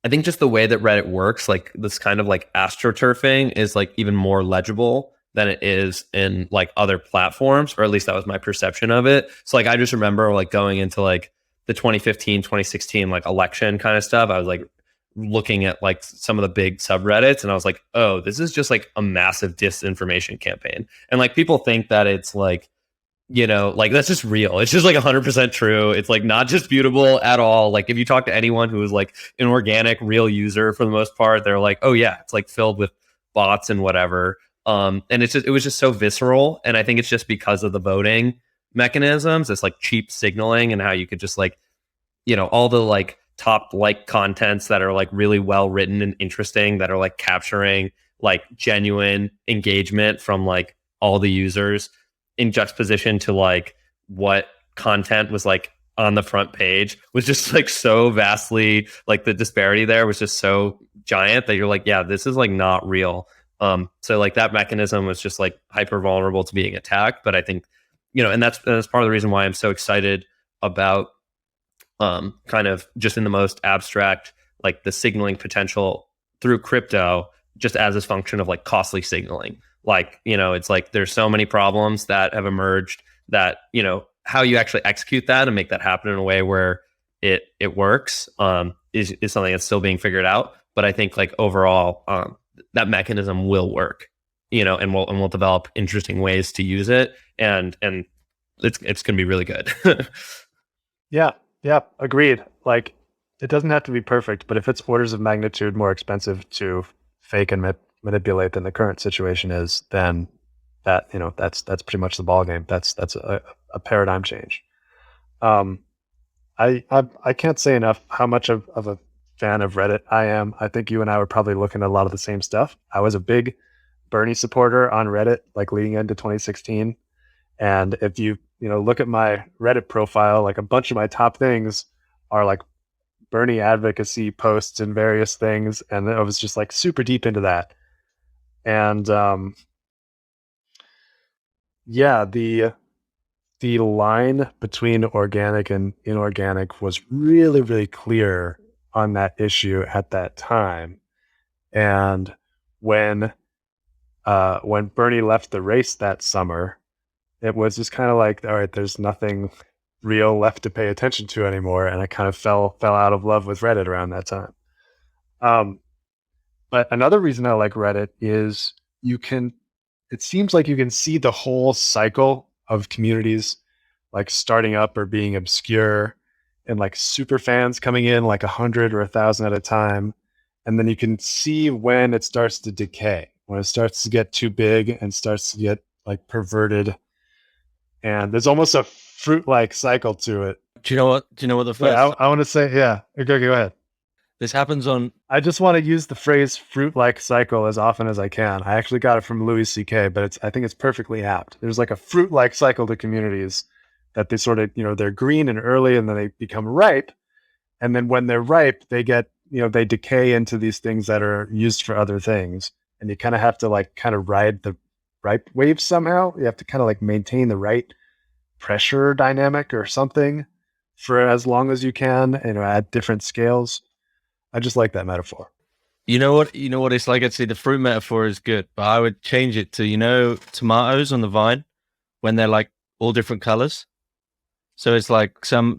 I think just the way that Reddit works, like this kind of like astroturfing is like even more legible than it is in like other platforms, or at least that was my perception of it. So like I just remember like going into like the 2015, 2016 like election kind of stuff. I was like looking at like some of the big subreddits, and I was like, oh, this is just like a massive disinformation campaign. And like people think that it's like, like that's just real. It's just like 100% true. It's like not disputable at all. Like if you talk to anyone who is like an organic real user for the most part, they're like, oh yeah, it's like filled with bots and whatever. And it was just so visceral. And I think it's just because of the voting mechanisms. It's like cheap signaling and how you could just like, all the like top like contents that are like really well written and interesting, that are like capturing like genuine engagement from like all the users, in juxtaposition to like what content was like on the front page, was just like so vastly, like the disparity there was just so giant that you're like, yeah, this is like not real. So like that mechanism was just like hyper vulnerable to being attacked. But I think, and that's part of the reason why I'm so excited about kind of just in the most abstract, like the signaling potential through crypto, just as this function of like costly signaling. Like, it's like there's so many problems that have emerged that, how you actually execute that and make that happen in a way where it works is something that's still being figured out. But I think like overall, that mechanism will work, and we'll develop interesting ways to use it, and it's going to be really good. Yeah, agreed. Like, it doesn't have to be perfect, but if it's orders of magnitude more expensive to fake and manipulate than the current situation is, then that's pretty much the ball game. That's a paradigm change. I can't say enough how much of a fan of Reddit I am. I think you and I were probably looking at a lot of the same stuff. I was a big Bernie supporter on Reddit, like leading into 2016. And if you look at my Reddit profile, like a bunch of my top things are like Bernie advocacy posts and various things. And I was just like super deep into that. And the line between organic and inorganic was really, really clear on that issue at that time. And when Bernie left the race that summer, it was just kind of like, all right, there's nothing real left to pay attention to anymore. And I kind of fell out of love with Reddit around that time. But another reason I like Reddit is it seems like you can see the whole cycle of communities like starting up or being obscure, and like super fans coming in like 100 or 1,000 at a time. And then you can see when it starts to decay, when it starts to get too big and starts to get like perverted. And there's almost a fruit-like cycle to it. Do you know what the first? Yeah, I want to say, yeah. Go ahead. This happens on. I just want to use the phrase "fruit-like cycle" as often as I can. I actually got it from Louis C.K., but I think it's perfectly apt. There's like a fruit-like cycle to communities that they sort of, they're green and early, and then they become ripe, and then when they're ripe, they get, they decay into these things that are used for other things, and you kind of have to like kind of ride the ripe wave somehow. You have to kind of like maintain the right pressure dynamic or something for as long as you can, at different scales. I just like that metaphor. You know what it's like? I'd say the fruit metaphor is good, but I would change it to, tomatoes on the vine when they're like all different colors. So it's like some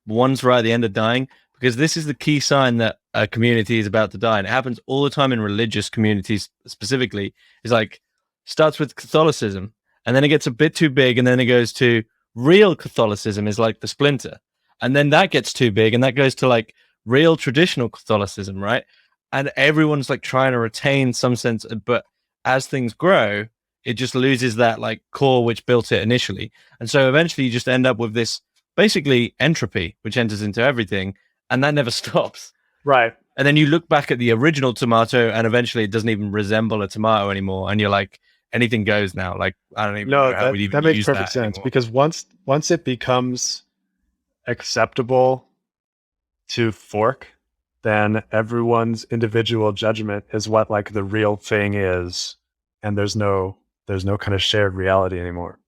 one's right at the end of dying, because this is the key sign that a community is about to die. And it happens all the time in religious communities specifically. It's like starts with Catholicism, and then it gets a bit too big, and then it goes to real Catholicism is like the splinter. And then that gets too big, and that goes to like real traditional Catholicism, right? And everyone's like trying to retain some sense, but as things grow, it just loses that like core which built it initially. And so eventually you just end up with this basically entropy, which enters into everything, and that never stops. Right. And then you look back at the original tomato, and eventually it doesn't even resemble a tomato anymore. And you're like, anything goes now. Like, I don't even know how we'd even that makes use perfect that sense anymore. Because once it becomes acceptable to fork, then everyone's individual judgment is what like the real thing is, and there's no kind of shared reality anymore.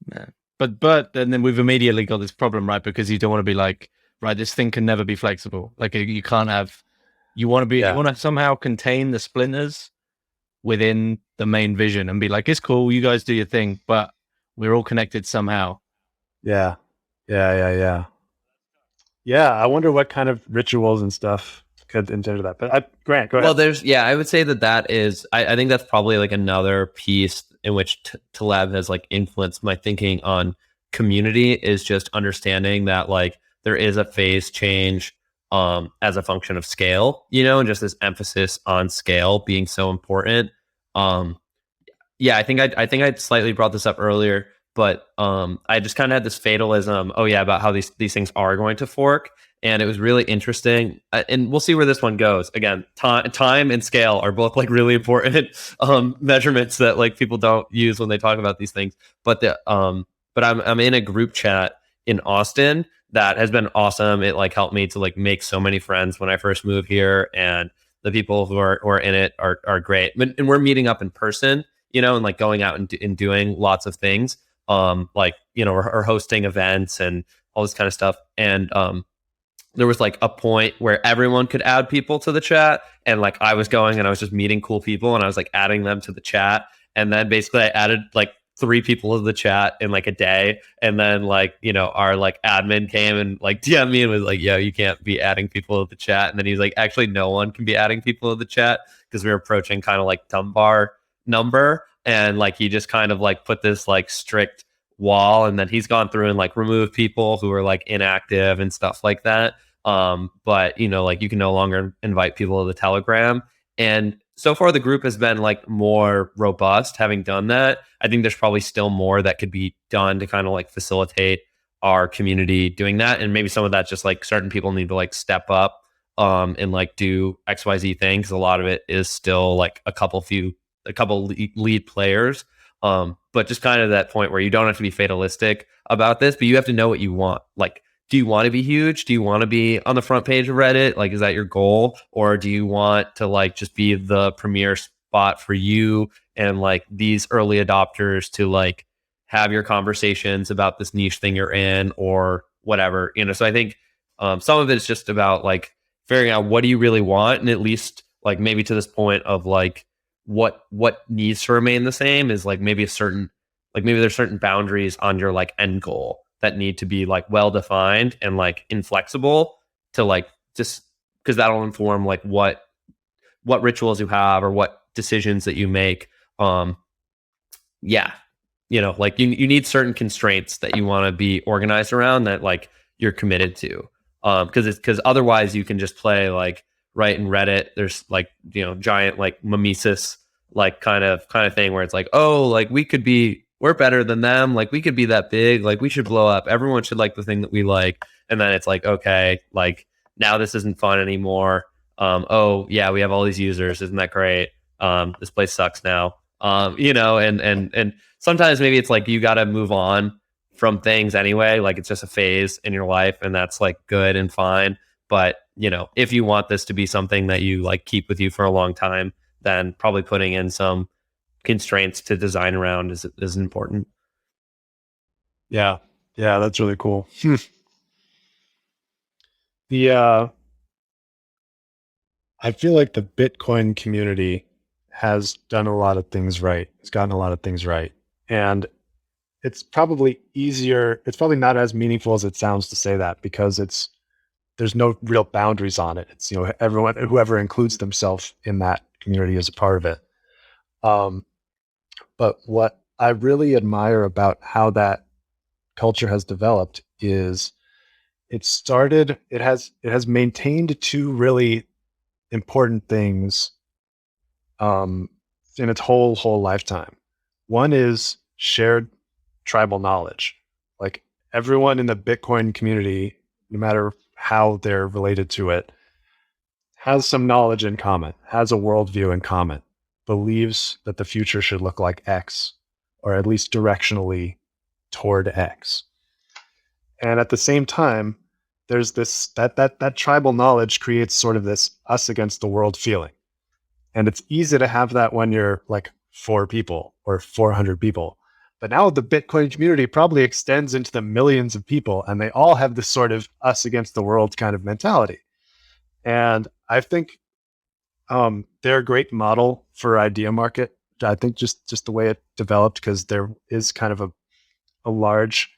Man. But then we've immediately got this problem, right? Because you don't want to be like, right, this thing can never be flexible. Like you can't have. You want to somehow contain the splinters within the main vision and be like, it's cool, you guys do your thing, but we're all connected somehow. Yeah. Yeah, I wonder what kind of rituals and stuff could engender that. But Grant, go ahead. Well, I would say that is, I think that's probably like another piece in which Taleb has like influenced my thinking on community, is just understanding that like there is a phase change as a function of scale, and just this emphasis on scale being so important. Yeah, I think I slightly brought this up earlier, but I just kind of had this fatalism, about how these things are going to fork. And it was really interesting, and we'll see where this one goes. Again, time and scale are both like really important measurements that like people don't use when they talk about these things. But I'm in a group chat in Austin that has been awesome. It like helped me to like make so many friends when I first moved here, and the people who are in it are great. And we're meeting up in person, and like going out and doing lots of things, or hosting events and all this kind of stuff. And there was like a point where everyone could add people to the chat, and like I was going and I was just meeting cool people and I was like adding them to the chat. And then basically I added like 3 people to the chat in like a day. And then like, our like admin came and like DM'd me and was like, yo, you can't be adding people to the chat. And then he's like, actually no one can be adding people to the chat, because we were approaching kind of like Dunbar number. And like he just kind of like put this like strict wall, and then he's gone through and like removed people who were like inactive and stuff like that. But like you can no longer invite people to the Telegram. And so far the group has been like more robust having done that. I think there's probably still more that could be done to kind of like facilitate our community doing that. And maybe some of that just like certain people need to like step up and like do XYZ things. A lot of it is still like a couple lead players. But just kind of that point where you don't have to be fatalistic about this, but you have to know what you want. Like, do you want to be huge? Do you want to be on the front page of Reddit? Like, is that your goal? Or do you want to like just be the premier spot for you and like these early adopters to like have your conversations about this niche thing you're in or whatever, So I think some of it is just about like figuring out what do you really want, and at least like maybe to this point of like what needs to remain the same is like maybe there's certain boundaries on your like end goal that need to be like well defined and like inflexible to like, just because that'll inform like what rituals you have or what decisions that you make. Like you need certain constraints that you want to be organized around, that like you're committed to, because otherwise you can just play like right in Reddit. There's like giant like mimesis like kind of thing where it's like, oh, like we're better than them. Like we could be that big. Like we should blow up. Everyone should like the thing that we like. And then it's like, okay, like now this isn't fun anymore. Oh yeah, we have all these users. Isn't that great? This place sucks now. And sometimes maybe it's like you got to move on from things anyway. Like it's just a phase in your life, and that's like good and fine. But if you want this to be something that you like keep with you for a long time, then probably putting in some constraints to design around is important. Yeah, that's really cool. I feel like the Bitcoin community has done a lot of things right. It's gotten a lot of things right, and it's probably easier. It's probably not as meaningful as it sounds to say that, because there's no real boundaries on it. It's everyone, whoever includes themselves in that community is a part of it. But what I really admire about how that culture has developed is it has maintained 2 really important things in its whole lifetime. One is shared tribal knowledge. Like everyone in the Bitcoin community, no matter how they're related to it, has some knowledge in common, has a worldview in common, believes that the future should look like X, or at least directionally toward X. And at the same time, there's this that tribal knowledge creates sort of this us against the world feeling. And it's easy to have that when you're like 4 people or 400 people. But now the Bitcoin community probably extends into the millions of people, and they all have this sort of us against the world kind of mentality. And I think they're a great model for Ideamarket. I think just the way it developed, because there is kind of a large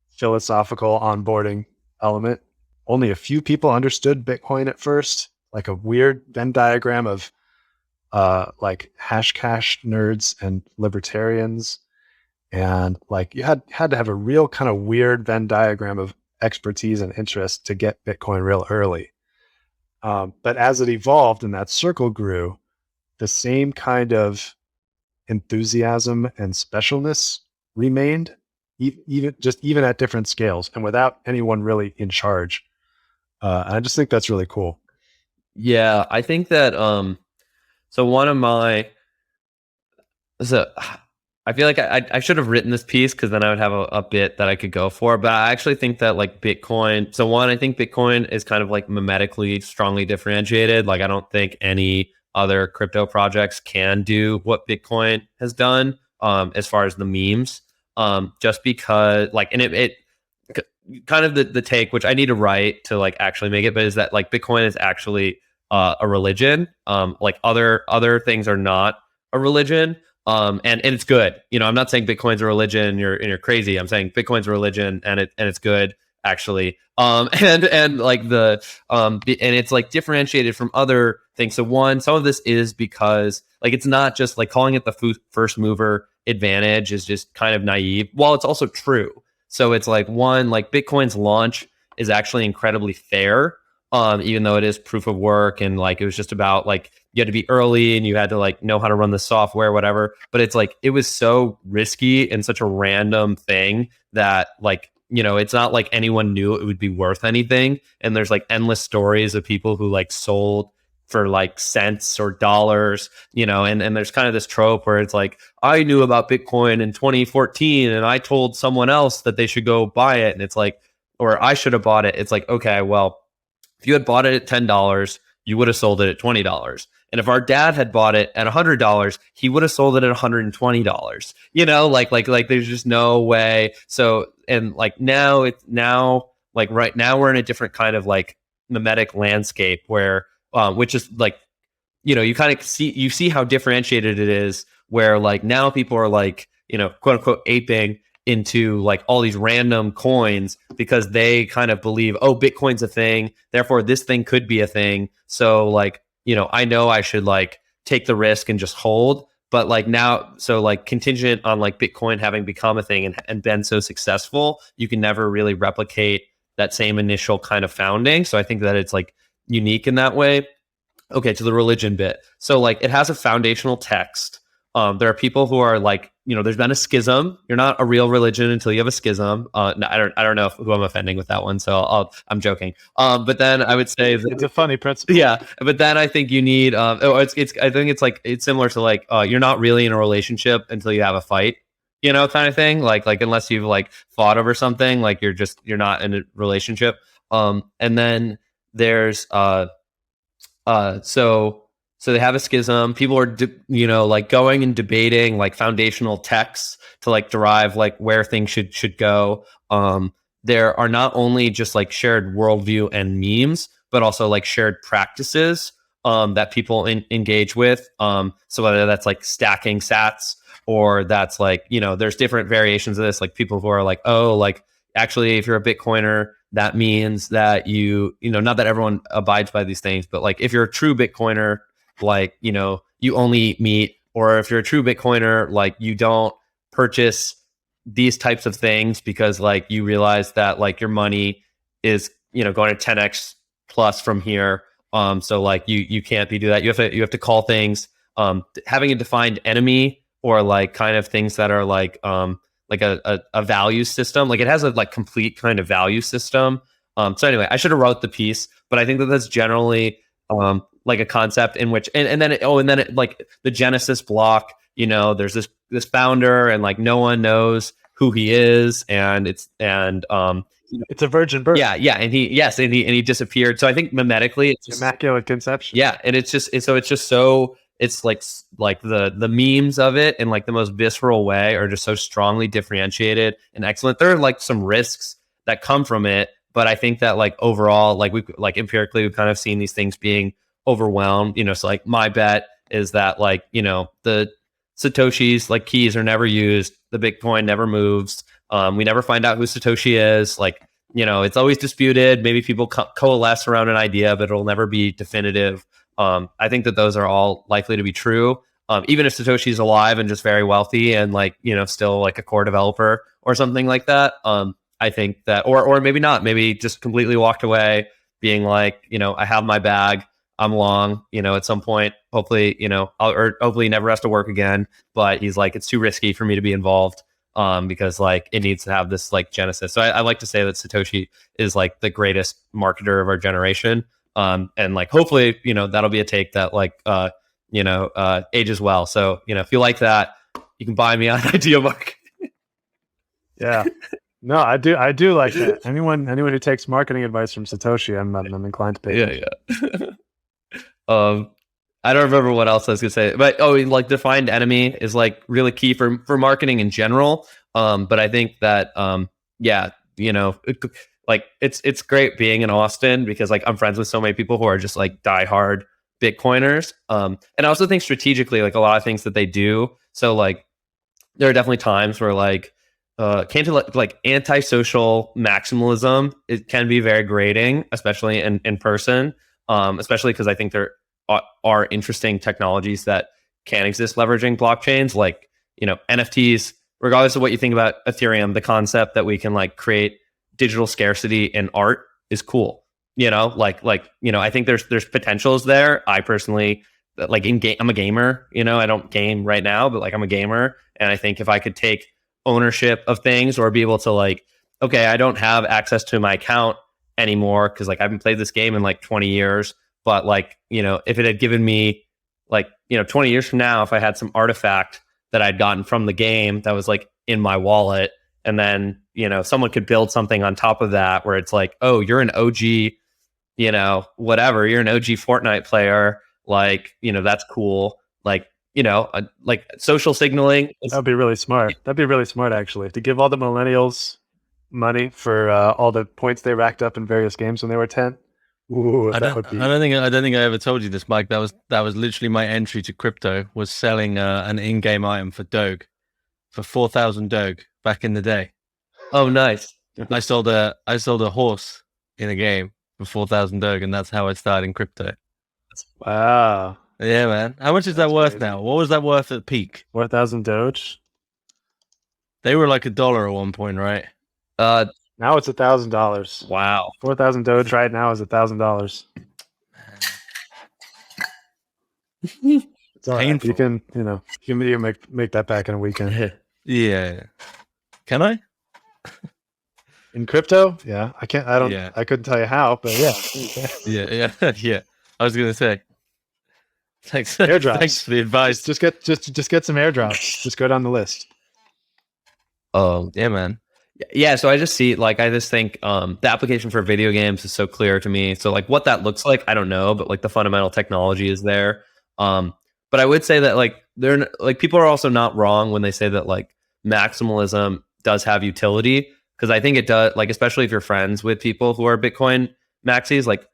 philosophical onboarding element only a few people understood Bitcoin at first, like a weird Venn diagram of like hash cash nerds and libertarians. And like you had to have a real kind of weird Venn diagram of expertise and interest to get Bitcoin real early. But as it evolved and that circle grew, the same kind of enthusiasm and specialness remained, even at different scales and without anyone really in charge. And I just think that's really cool. Yeah, I think that so one of my I feel like I should have written this piece because then I would have a bit that I could go for. But I actually think that like Bitcoin. So one, I think Bitcoin is kind of like mimetically strongly differentiated. Like I don't think any other crypto projects can do what Bitcoin has done as far as the memes. Just because like, and it kind of the take, which I need to write to like actually make it, but is that like Bitcoin is actually a religion. Like other things are not a religion. And it's good. I'm not saying Bitcoin's a religion and you're crazy. I'm saying Bitcoin's a religion and it's good actually. And like and it's like differentiated from other things. So one, some of this is because like it's not just like calling it the first mover advantage is just kind of naive. While it's also true. So it's like one, like Bitcoin's launch is actually incredibly fair. Even though it is proof of work and like it was just about like you had to be early and you had to like know how to run the software, whatever. But it's like it was so risky and such a random thing that like, it's not like anyone knew it would be worth anything. And there's like endless stories of people who like sold for like cents or dollars, and there's kind of this trope where it's like, I knew about Bitcoin in 2014 and I told someone else that they should go buy it. And it's like, or I should have bought it. It's like, okay, well, if you had bought it at $10, you would have sold it at $20. And if our dad had bought it at $100, he would have sold it at $120. Like there's just no way. So, and like now like right now we're in a different kind of like mimetic landscape where, which is like, you kind of see how differentiated it is where like now people are like, quote unquote aping into like all these random coins because they kind of believe, oh, Bitcoin's a thing, therefore this thing could be a thing. So like, I know I should like take the risk and just hold. But like now, so like contingent on like Bitcoin having become a thing and been so successful, you can never really replicate that same initial kind of founding. So I think that it's like unique in that way. Okay, to the religion bit. So like it has a foundational text. There are people who are like, there's been a schism. You're not a real religion until you have a schism. No, I don't know who I'm offending with that one, so I'm joking. But then I would say it's a funny principle. Yeah, but then I think you need. I think it's similar to like you're not really in a relationship until you have a fight, kind of thing. Like unless you've like fought over something, like you're not in a relationship. And then there's So they have a schism. People are, like going and debating like foundational texts to like derive like where things should go. There are not only just like shared worldview and memes, but also like shared practices that people engage with. So whether that's like stacking sats or that's like, there's different variations of this, like people who are like, oh, like actually, if you're a Bitcoiner, that means that not that everyone abides by these things, but like if you're a true Bitcoiner, like, you only eat meat, or if you're a true Bitcoiner, like you don't purchase these types of things because like you realize that like your money is, going to 10x plus from here. So like you can't do that. You have to call things, having a defined enemy or like kind of things that are like a value system. Like it has a like complete kind of value system. So anyway, I should have wrote the piece, but I think that that's generally, like a concept in which, and then it like the Genesis block, there's this founder and like no one knows who he is, and it's a virgin birth. Yeah, and he disappeared. So I think mimetically, it's just, immaculate conception. Yeah, and it's like the memes of it in like the most visceral way are just so strongly differentiated and excellent. There are like some risks that come from it, but I think that like overall, like we like empirically we've kind of seen these things being overwhelmed, so like my bet is that like, the Satoshi's like keys are never used. The Bitcoin never moves. We never find out who Satoshi is. Like it's always disputed. Maybe people coalesce around an idea, but it'll never be definitive. I think that those are all likely to be true. Even if Satoshi's alive and just very wealthy and still like a core developer or something like that. I think that, or maybe not, maybe just completely walked away being like, I have my bag, I'm long, at some point, hopefully, hopefully he never has to work again, but he's like, it's too risky for me to be involved. Because like it needs to have this like genesis. So I like to say that Satoshi is like the greatest marketer of our generation. And like, hopefully, that'll be a take that like, ages well. So, if you like that, you can buy me on Ideamarket. Yeah. No, I do like that. Anyone who takes marketing advice from Satoshi, I'm inclined to pay. Yeah. I don't remember what else I was gonna say, but like defined enemy is like really key for marketing in general. But I think that like it's great being in Austin because like I'm friends with so many people who are just like diehard Bitcoiners. And I also think strategically, like a lot of things that they do. So like there are definitely times where like came to like antisocial maximalism, it can be very grating, especially in person. Especially because I think there are interesting technologies that can exist leveraging blockchains, like NFTs. Regardless of what you think about Ethereum, the concept that we can like create digital scarcity in art is cool. I think there's potentials there. I personally like I'm a gamer. I don't game right now, but like I'm a gamer, and I think if I could take ownership of things or be able to like, okay, I don't have access to my account anymore because like I haven't played this game in like 20 years. But like, if it had given me like, 20 years from now, if I had some artifact that I'd gotten from the game that was like in my wallet, and then, someone could build something on top of that where it's like, oh, you're an OG, whatever, you're an OG Fortnite player. Like, that's cool. Like, like social signaling. That'd be really smart. That'd be really smart, actually, to give all the millennials money for all the points they racked up in various games when they were 10. Ooh, I don't think I ever told you this, Mike. That was literally my entry to crypto, was selling an in-game item for Doge, for 4,000 Doge back in the day. Oh, nice. I sold a horse in a game for 4,000 Doge, and that's how I started in crypto. Wow. Yeah, man. How much is that worth crazy. now? What was that worth at peak? 4,000 Doge. They were like $1 at one point, right? Now it's $1,000. Wow. 4,000 Doge right now is $1,000. It's all right. You can, you can make that back in a weekend. Yeah. Can I? In crypto? Yeah. I can't. I don't. Yeah. I couldn't tell you how, but yeah. Yeah. I was gonna say. Thanks. Airdrops. Thanks for the advice. Just get some airdrops. Just go down the list. Yeah, man. Yeah, so I just see, like, I just think the application for video games is so clear to me. So, like, what that looks like, I don't know, but like the fundamental technology is there. But I would say that like people are also not wrong when they say that like maximalism does have utility, because I think it does. Like, especially if you're friends with people who are Bitcoin maxis, like,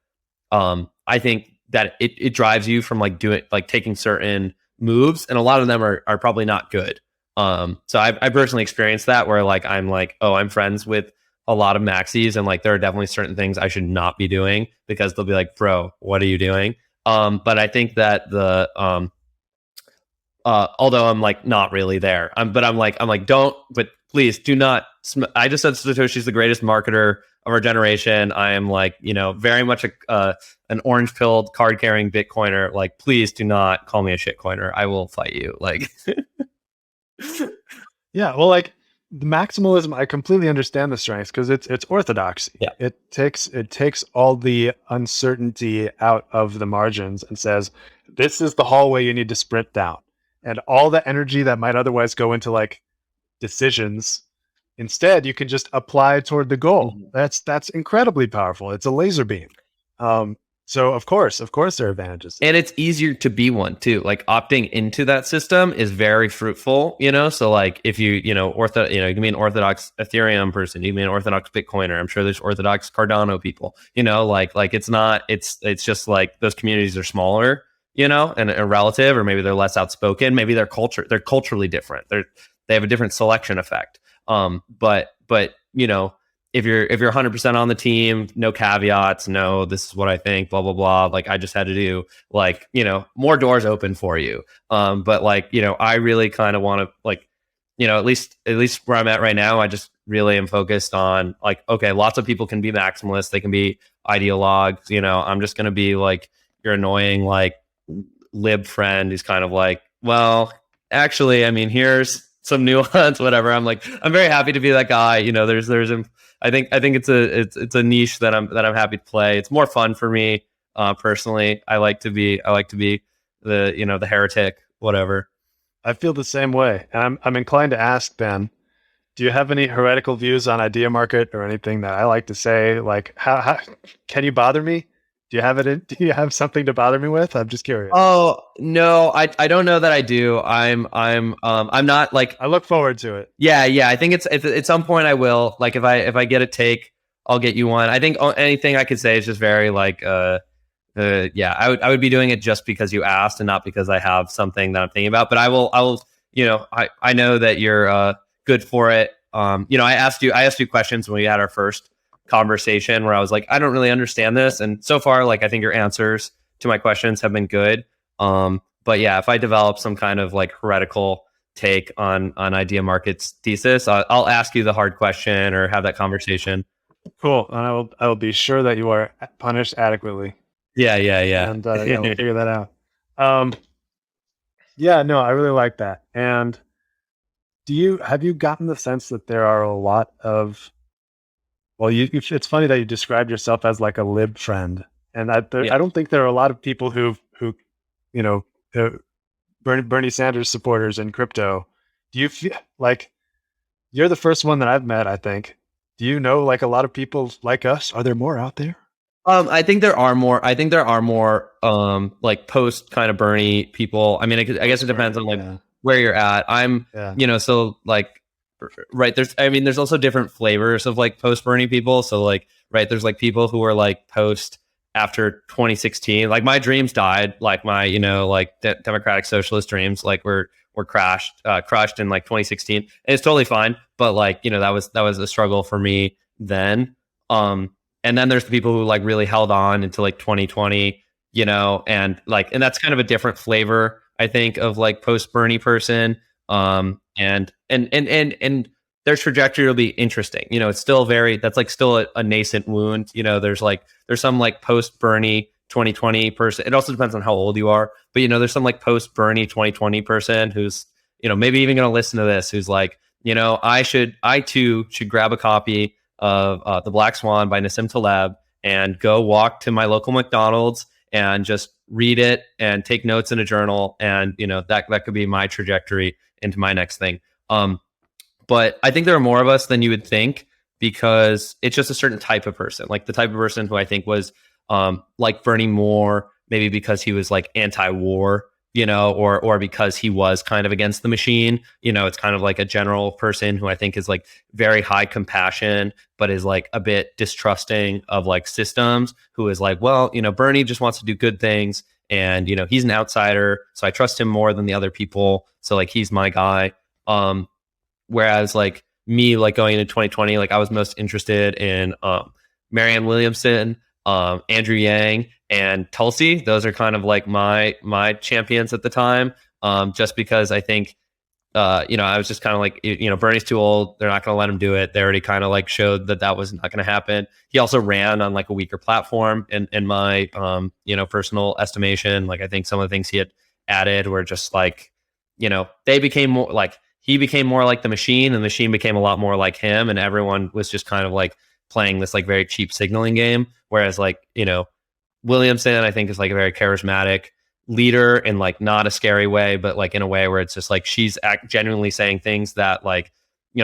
I think that it drives you from like taking certain moves, and a lot of them are probably not good. So I personally experienced that where like I'm like, oh, I'm friends with a lot of maxis, and like there are definitely certain things I should not be doing because they'll be like, bro, what are you doing? But I think that the although I'm like not really there, but I'm like but please do not. I just said Satoshi's the greatest marketer of our generation. I am like, very much an orange pilled card carrying Bitcoiner. Like, please do not call me a shitcoiner. I will fight you. Like. Yeah, well, like the maximalism, I completely understand the strengths because it's orthodoxy. Yeah. It takes all the uncertainty out of the margins and says, this is the hallway you need to sprint down. And all the energy that might otherwise go into like decisions, instead you can just apply toward the goal. Mm-hmm. That's incredibly powerful. It's a laser beam. So of course there are advantages. And it's easier to be one too. Like opting into that system is very fruitful, So like if you can be an orthodox Ethereum person, you can be an orthodox Bitcoiner. I'm sure there's orthodox Cardano people, like it's just like those communities are smaller, and relative, or maybe they're less outspoken. Maybe they're culturally different. They have a different selection effect. But if you're 100% on the team, no caveats, no, this is what I think, blah blah blah. Like I just had to do like, more doors open for you. But like, I really kind of want to like, at least where I'm at right now, I just really am focused on like, okay, lots of people can be maximalists, they can be ideologues. I'm just gonna be like your annoying like lib friend who's kind of like, well, actually, I mean, here's some nuance, whatever. I'm very happy to be that guy. I think it's a niche that I'm happy to play. It's more fun for me personally. I like to be the the heretic, whatever. I feel the same way. And I'm inclined to ask, Ben, do you have any heretical views on Ideamarket or anything that I like to say? Like, how can you bother me? Do you have something to bother me with? I'm just curious. Oh no, I don't know that I do. I'm not like. I look forward to it. Yeah. I think it's at some point I will. Like if I get a take, I'll get you one. I think anything I could say is just very like yeah. I would be doing it just because you asked and not because I have something that I'm thinking about. But I will. I know that you're good for it. I asked you questions when we had our first conversation where I was like, I don't really understand this. And so far, like, I think your answers to my questions have been good. But yeah, if I develop some kind of like heretical take on Ideamarket's thesis, I'll ask you the hard question or have that conversation. Cool. And I will be sure that you are punished adequately. Yeah. And we'll figure that out. Yeah, no, I really like that. And have you gotten the sense that there are a lot of, well, it's funny that you described yourself as like a lib friend, and I don't think there are a lot of people who Bernie Sanders supporters in crypto. Do you feel like you're the first one that I've met? I think. Do you know like a lot of people like us? Are there more out there? I think there are more. Like post kind of Bernie people. I mean, I guess it depends on like where you're at. So like. Right. There's also different flavors of like post Bernie people. So like, right. There's like people who are like post after 2016, like my dreams died, like my, democratic socialist dreams, like were crushed in like 2016, and it's totally fine. But like, that was a struggle for me then. And then there's the people who like really held on into like 2020, and that's kind of a different flavor, I think, of like post Bernie person. And their trajectory will be interesting. It's still that's like still a nascent wound. There's some like post Bernie 2020 person. It also depends on how old you are, but there's some like post Bernie 2020 person who's, maybe even going to listen to this, who's like, I too should grab a copy of The Black Swan by Nassim Taleb and go walk to my local McDonald's and just read it and take notes in a journal. And, that could be my trajectory into my next thing. But I think there are more of us than you would think, because it's just a certain type of person, like the type of person who I think was like Bernie more, maybe because he was like anti-war, or because he was kind of against the machine. It's kind of like a general person who I think is like very high compassion, but is like a bit distrusting of like systems, who is like, well, Bernie just wants to do good things. And, he's an outsider, so I trust him more than the other people. So like, he's my guy. Whereas like me, like going into 2020, like I was most interested in Marianne Williamson, Andrew Yang, and Tulsi. Those are kind of like my champions at the time. Just because I think, I was just kind of like, Bernie's too old. They're not going to let him do it. They already kind of like showed that was not going to happen. He also ran on like a weaker platform in my, personal estimation. Like I think some of the things he had added were just like, they became more like, he became more like the machine, and the machine became a lot more like him. And everyone was just kind of like playing this like very cheap signaling game. Whereas like, Williamson, I think, is like a very charismatic leader in like not a scary way, but like in a way where it's just like she's genuinely saying things that like,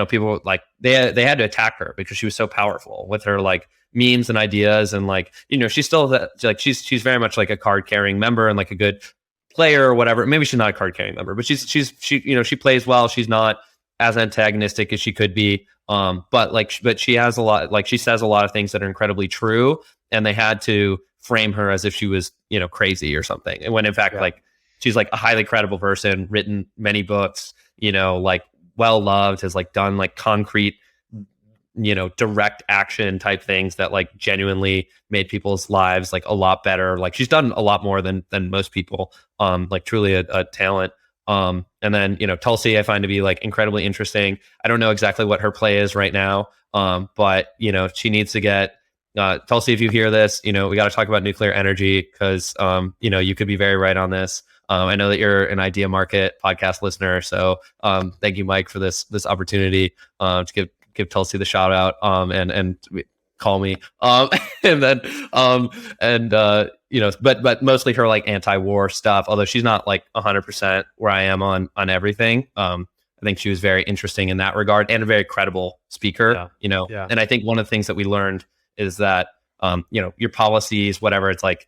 people like they had to attack her because she was so powerful with her like memes and ideas. And like, she's still like she's very much like a card carrying member and like a good player or whatever. Maybe she's not a card carrying member, but she she plays well. She's not as antagonistic as she could be. But she has a lot, like she says a lot of things that are incredibly true, and they had to frame her as if she was, crazy or something. And when in fact, like she's like a highly credible person, written many books, like well loved, has like done like concrete direct action type things that like genuinely made people's lives like a lot better. Like she's done a lot more than most people, like truly a talent. And then, Tulsi, I find to be like incredibly interesting. I don't know exactly what her play is right now. But she needs to get, Tulsi, if you hear this, we got to talk about nuclear energy because, you could be very right on this. I know that you're an Ideamarket podcast listener. So, thank you, Mike, for this opportunity, to give Tulsi the shout out, and call me, and then, but mostly her like anti-war stuff, although she's not like 100% where I am on everything. I think she was very interesting in that regard and a very credible speaker, Yeah. and I think one of the things that we learned is that, your policies, whatever, it's like,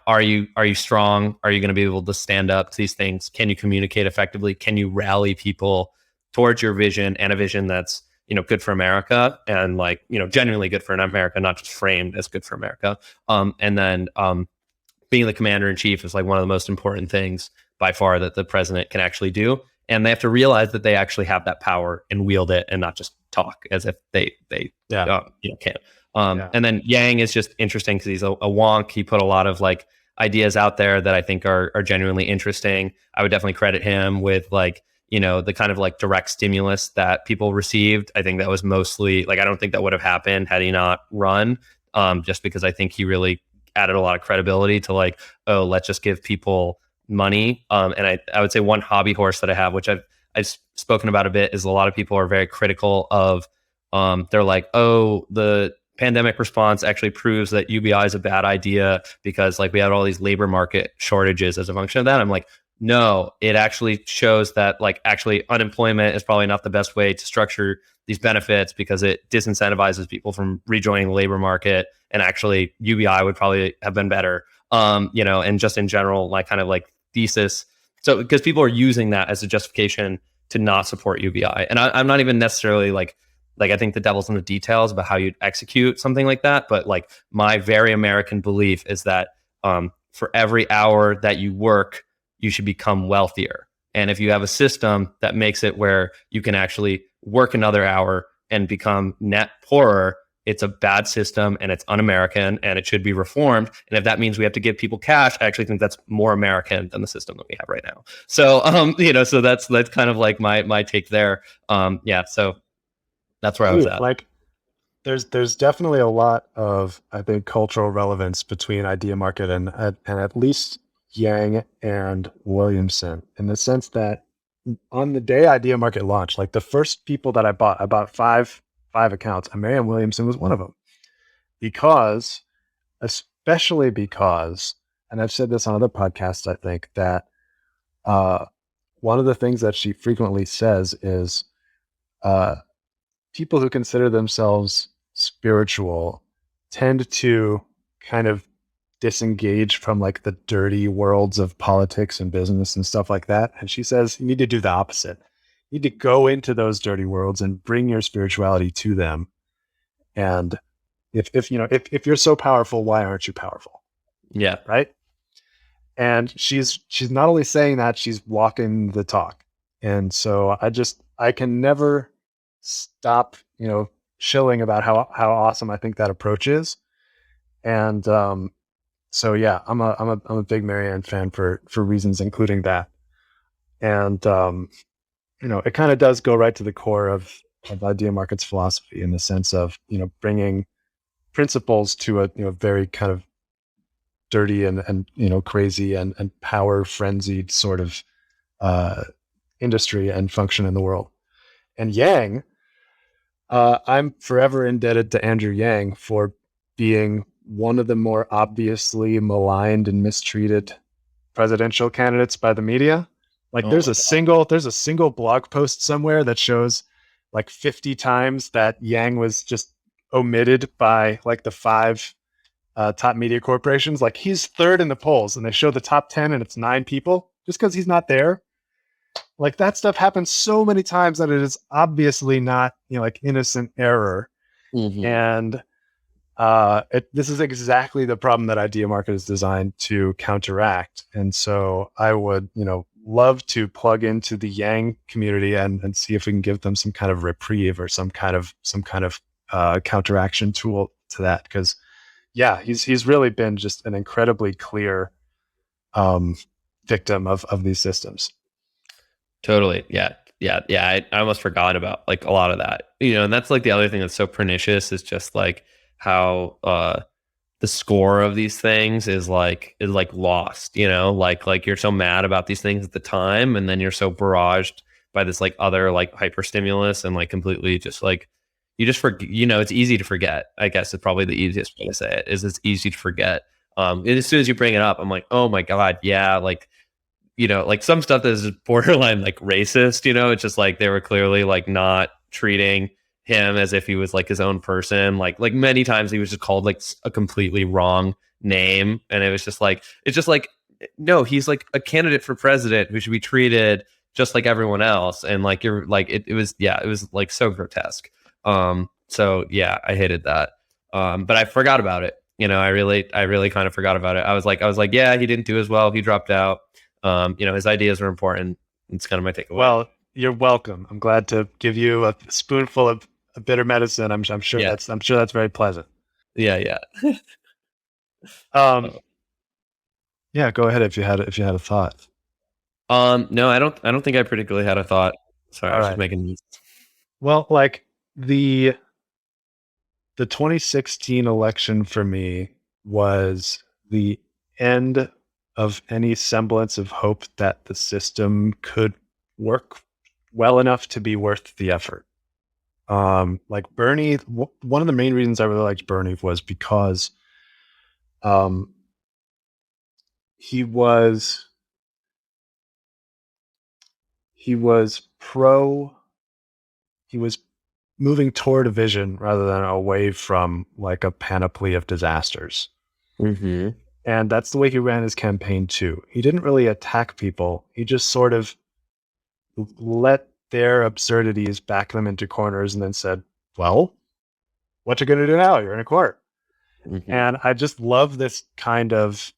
are you strong? Are you going to be able to stand up to these things? Can you communicate effectively? Can you rally people towards your vision and a vision that's, good for America and like, genuinely good for America, not just framed as good for America. And then being the commander in chief is like one of the most important things by far that the president can actually do. And they have to realize that they actually have that power and wield it and not just talk as if they can. And then Yang is just interesting because he's a wonk. He put a lot of like ideas out there that I think are genuinely interesting. I would definitely credit him with like, the kind of like direct stimulus that people received. I think that was mostly like, I don't think that would have happened had he not run, just because I think he really added a lot of credibility to like, oh, let's just give people money. And I would say one hobby horse that I have, which I've spoken about a bit, is a lot of people are very critical of, they're like, oh, the pandemic response actually proves that UBI is a bad idea because like we had all these labor market shortages as a function of that. I'm like, no, it actually shows that like actually unemployment is probably not the best way to structure these benefits because it disincentivizes people from rejoining the labor market. And actually UBI would probably have been better, and just in general, like kind of like thesis. So because people are using that as a justification to not support UBI. And I'm not even necessarily like I think the devil's in the details about how you'd execute something like that. But like my very American belief is that for every hour that you work, you should become wealthier. And if you have a system that makes it where you can actually work another hour and become net poorer, it's a bad system and it's un-American and it should be reformed. And if that means we have to give people cash, I actually think that's more American than the system that we have right now. So, so that's kind of like my take there. So that's where I was at. Like, there's definitely a lot of, I think, cultural relevance between Ideamarket and at least Yang and Williamson, in the sense that on the day Ideamarket launched, like the first people that I bought five accounts, and Marianne Williamson was one of them, especially because, and I've said this on other podcasts, I think that one of the things that she frequently says is people who consider themselves spiritual tend to kind of disengage from like the dirty worlds of politics and business and stuff like that. And she says you need to do the opposite. You need to go into those dirty worlds and bring your spirituality to them. And if you're so powerful, why aren't you powerful? Yeah. Right. And she's not only saying that, she's walking the talk. And so I can never stop, shilling about how awesome I think that approach is. And so yeah, I'm a big Marianne fan for reasons including that. And it kind of does go right to the core of Ideamarket's philosophy in the sense of, bringing principles to a very kind of dirty and crazy and power frenzied sort of industry and function in the world. And Yang, I'm forever indebted to Andrew Yang for being one of the more obviously maligned and mistreated presidential candidates by the media. Like there's a single blog post somewhere that shows like 50 times that Yang was just omitted by like the 5 top media corporations. Like he's third in the polls and they show the top 10 and it's 9 people just because he's not there. Like that stuff happens so many times that it is obviously not, like innocent error. Mm-hmm. And this is exactly the problem that Ideamarket is designed to counteract. And so I would, love to plug into the Yang community and see if we can give them some kind of reprieve or some kind of counteraction tool to that. Because yeah, he's really been just an incredibly clear victim of these systems. Totally. Yeah. I almost forgot about like a lot of that, and that's like the other thing that's so pernicious is just like how the score of these things is lost, like you're so mad about these things at the time, and then you're so barraged by this like other like hyper stimulus and like completely just like you just forget, it's easy to forget. I guess it's probably the easiest way to say it is it's easy to forget. And as soon as you bring it up, I'm like, oh my God, yeah, like like some stuff that is borderline like racist, it's just like they were clearly like not treating him as if he was like his own person. Like many times he was just called like a completely wrong name. And it's just like, no, he's like a candidate for president who should be treated just like everyone else. And like, you're like, it was like so grotesque. So yeah, I hated that. But I forgot about it. I really kind of forgot about it. I was like, yeah, he didn't do as well. He dropped out. His ideas were important. It's kind of my takeaway. Well, you're welcome. I'm glad to give you a spoonful of bitter medicine. I'm sure that's very pleasant. Yeah. Yeah, go ahead if you had a thought. No, I don't think I particularly had a thought. Sorry, I was just making these. Well, like the 2016 election for me was the end of any semblance of hope that the system could work well enough to be worth the effort. Like Bernie, one of the main reasons I really liked Bernie was because he was moving toward a vision rather than away from like a panoply of disasters. Mm-hmm. And that's the way he ran his campaign too. He didn't really attack people. He just sort of let their absurdities back them into corners and then said, well, what you going to do now? You're in a court. Mm-hmm. And I just love this kind of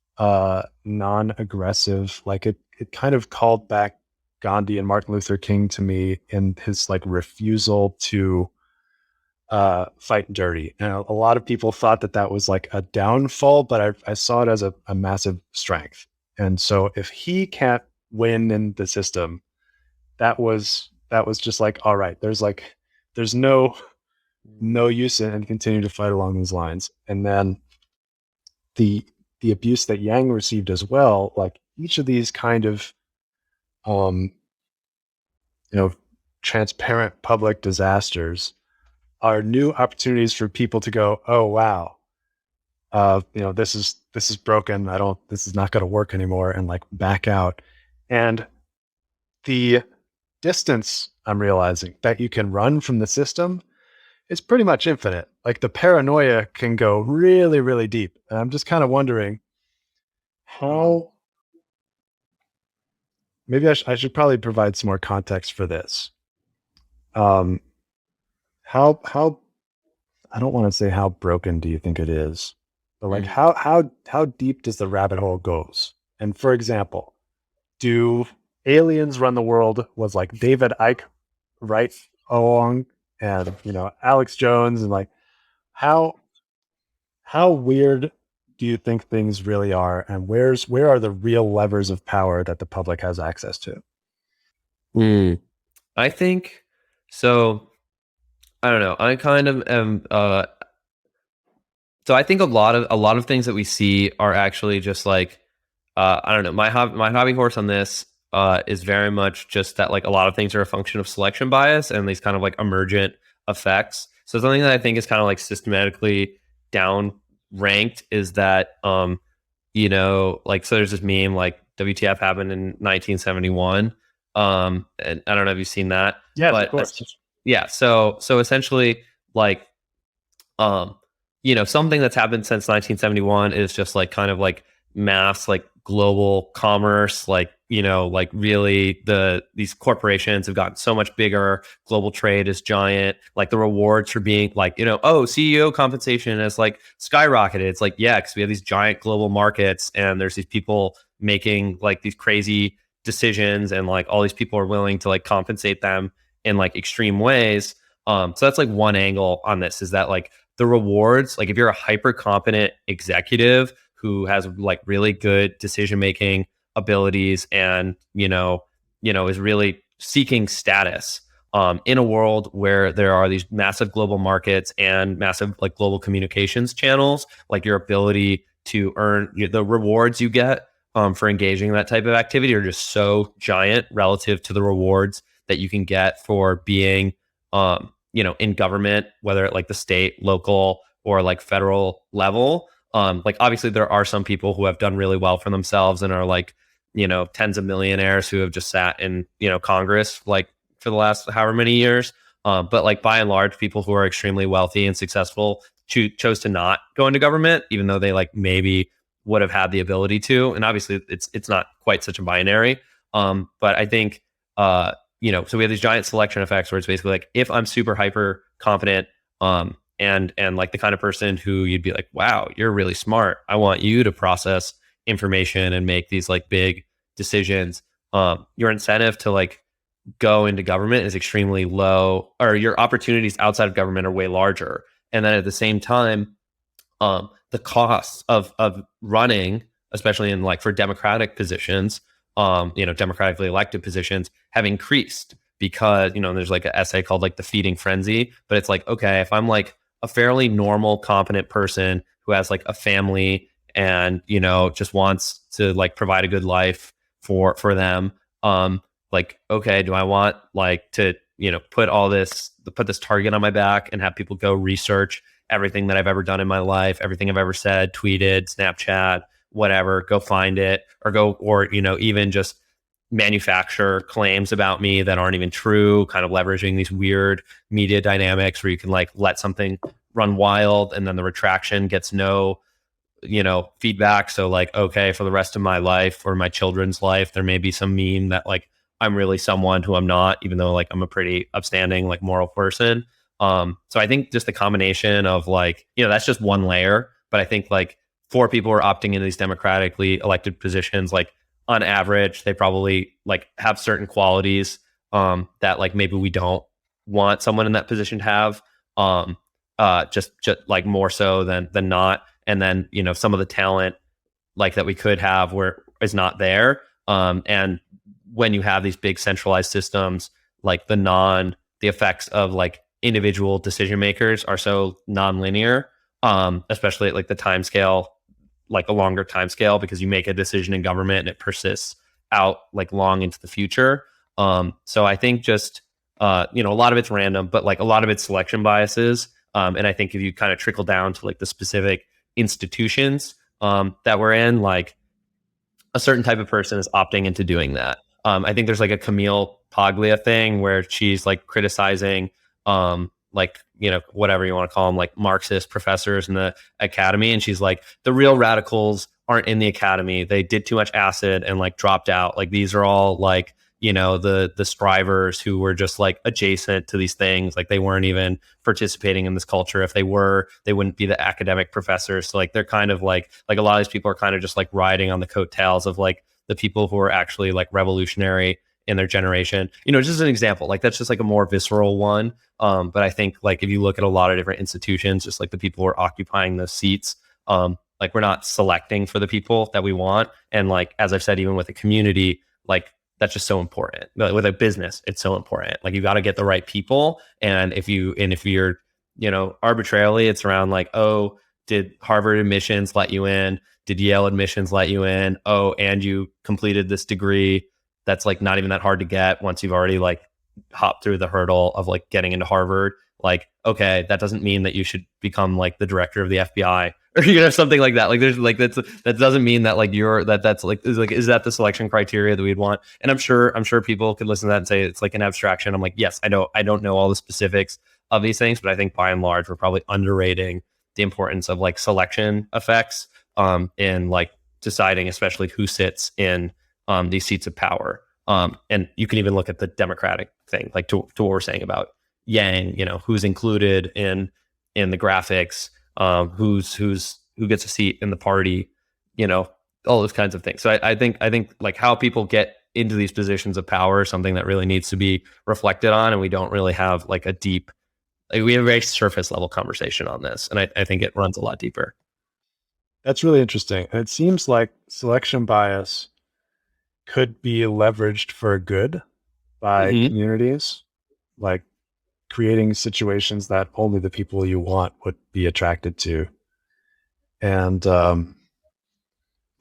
non-aggressive, like it kind of called back Gandhi and Martin Luther King to me in his like refusal to fight dirty. And a lot of people thought that was like a downfall, but I saw it as a massive strength. And so if he can't win in the system, that was just like, all right, there's no use in continuing to fight along these lines. And then the abuse that Yang received as well, like each of these kind of transparent public disasters are new opportunities for people to go, oh wow, this is broken. This is not going to work anymore, and like back out. And the distance I'm realizing that you can run from the system is pretty much infinite. Like the paranoia can go really, really deep. And I'm just kind of wondering how. Maybe I should probably provide some more context for this. How I don't want to say how broken do you think it is, but like how deep does the rabbit hole goes? And for example, do aliens run the world was like David Icke right along, and Alex Jones, and like how weird do you think things really are, and where are the real levers of power that the public has access to? I think so. I don't know. I kind of am. So I think a lot of things that we see are actually just like I don't know. My hobby horse on this is very much just that like a lot of things are a function of selection bias and these kind of like emergent effects. So something that I think is kind of like systematically down ranked is that like, so there's this meme like WTF happened in 1971, and I don't know if you've seen that. Yeah, but of course. Yeah, so essentially like something that's happened since 1971 is just like kind of like mass like global commerce, like like really these corporations have gotten so much bigger. Global trade is giant. Like the rewards for being like CEO compensation has like skyrocketed. It's like, yeah, because we have these giant global markets and there's these people making like these crazy decisions, and like all these people are willing to like compensate them in like extreme ways. So that's like one angle on this, is that like the rewards, like if you're a hyper competent executive who has like really good decision making abilities and is really seeking status in a world where there are these massive global markets and massive like global communications channels, like your ability to earn the rewards you get for engaging in that type of activity are just so giant relative to the rewards that you can get for being in government, whether at like the state, local, or like federal level. Like obviously there are some people who have done really well for themselves and are like, tens of millionaires who have just sat in, Congress like for the last however many years. But like by and large, people who are extremely wealthy and successful chose to not go into government, even though they like maybe would have had the ability to. And obviously it's not quite such a binary. But I think, so we have these giant selection effects where it's basically like, if I'm super hyper confident, and like the kind of person who you'd be like, wow, you're really smart, I want you to process information and make these like big decisions. Your incentive to like go into government is extremely low, or your opportunities outside of government are way larger. And then at the same time, the costs of running, especially in like for democratic positions, democratically elected positions, have increased because, there's like an essay called like the feeding frenzy, but it's like, okay, if I'm like a fairly normal, competent person who has like a family and, just wants to like provide a good life for them, like, okay, do I want like to, put this target on my back and have people go research everything that I've ever done in my life, everything I've ever said, tweeted, Snapchat, whatever, go find it, or even just manufacture claims about me that aren't even true, kind of leveraging these weird media dynamics where you can like let something run wild and then the retraction gets no feedback. So like, okay, for the rest of my life or my children's life, there may be some meme that like I'm really someone who I'm not, even though like I'm a pretty upstanding like moral person. So I think just the combination of like, that's just one layer, but I think like for people who are opting into these democratically elected positions, like on average, they probably like have certain qualities that like maybe we don't want someone in that position to have, just like more so than not. And then some of the talent like that we could have where is not there. And when you have these big centralized systems, like the effects of like individual decision makers are so nonlinear, especially at like the time scale, like a longer time scale, because you make a decision in government and it persists out like long into the future. So I think just, a lot of it's random, but like a lot of it's selection biases. And I think if you kind of trickle down to like the specific institutions that we're in, like a certain type of person is opting into doing that. I think there's like a Camille Paglia thing where she's like criticizing whatever you want to call them, like Marxist professors in the academy. And she's like, the real radicals aren't in the academy. They did too much acid and like dropped out. Like these are all like, the strivers who were just like adjacent to these things. Like they weren't even participating in this culture. If they were, they wouldn't be the academic professors. So like, they're kind of like a lot of these people are kind of just like riding on the coattails of like the people who are actually like revolutionary in their generation. Just an example, like that's just like a more visceral one. But I think like if you look at a lot of different institutions, just like the people who are occupying those seats, like we're not selecting for the people that we want. And like, as I've said, even with a community, like that's just so important. With a business, it's so important. Like you got to get the right people. And if you're, arbitrarily, it's around like, oh, did Harvard admissions let you in? Did Yale admissions let you in? Oh, and you completed this degree that's like not even that hard to get once you've already like hopped through the hurdle of like getting into Harvard. Like, okay, that doesn't mean that you should become like the director of the FBI or something like that. Like there's like that doesn't mean that like that's like is that the selection criteria that we'd want? And I'm sure people could listen to that and say it's like an abstraction. I'm like, yes, I don't know all the specifics of these things, but I think by and large we're probably underrating the importance of like selection effects in like deciding especially who sits in these seats of power. And you can even look at the Democratic thing, like to what we're saying about Yang, who's included in the graphics, who gets a seat in the party, all those kinds of things. So I think like how people get into these positions of power is something that really needs to be reflected on, and we don't really have like a deep, like we have a very surface level conversation on this, and I think it runs a lot deeper. That's really interesting. And it seems like selection bias could be leveraged for good by communities, like creating situations that only the people you want would be attracted to, and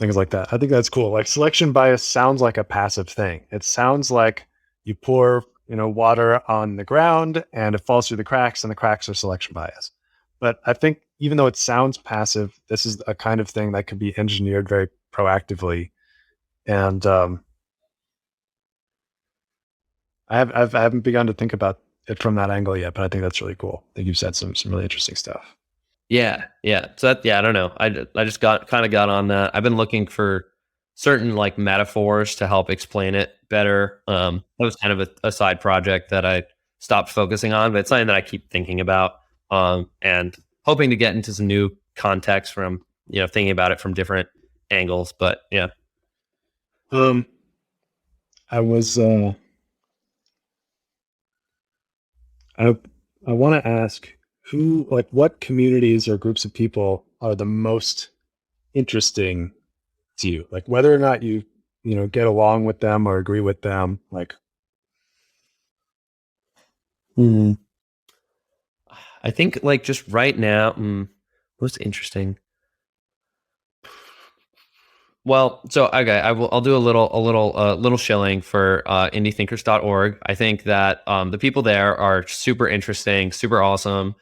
things like that. I think that's cool. Like selection bias sounds like a passive thing. It sounds like you pour, water on the ground and it falls through the cracks, and the cracks are selection bias. But I think even though it sounds passive, this is a kind of thing that could be engineered very proactively. And I haven't begun to think about it from that angle yet, but I think that's really cool. I think you've said some really interesting stuff. Yeah. So I don't know. I just got on that. I've been looking for certain like metaphors to help explain it better. That was kind of a side project that I stopped focusing on, but it's something that I keep thinking about, and hoping to get into some new context from, thinking about it from different angles. But yeah. I was, I want to ask what communities or groups of people are the most interesting to you? Like whether or not you get along with them or agree with them, like. I think like just right now, what's interesting? Well, so okay, I'll do a little shilling for indiethinkers.org. I think that the people there are super interesting, super awesome.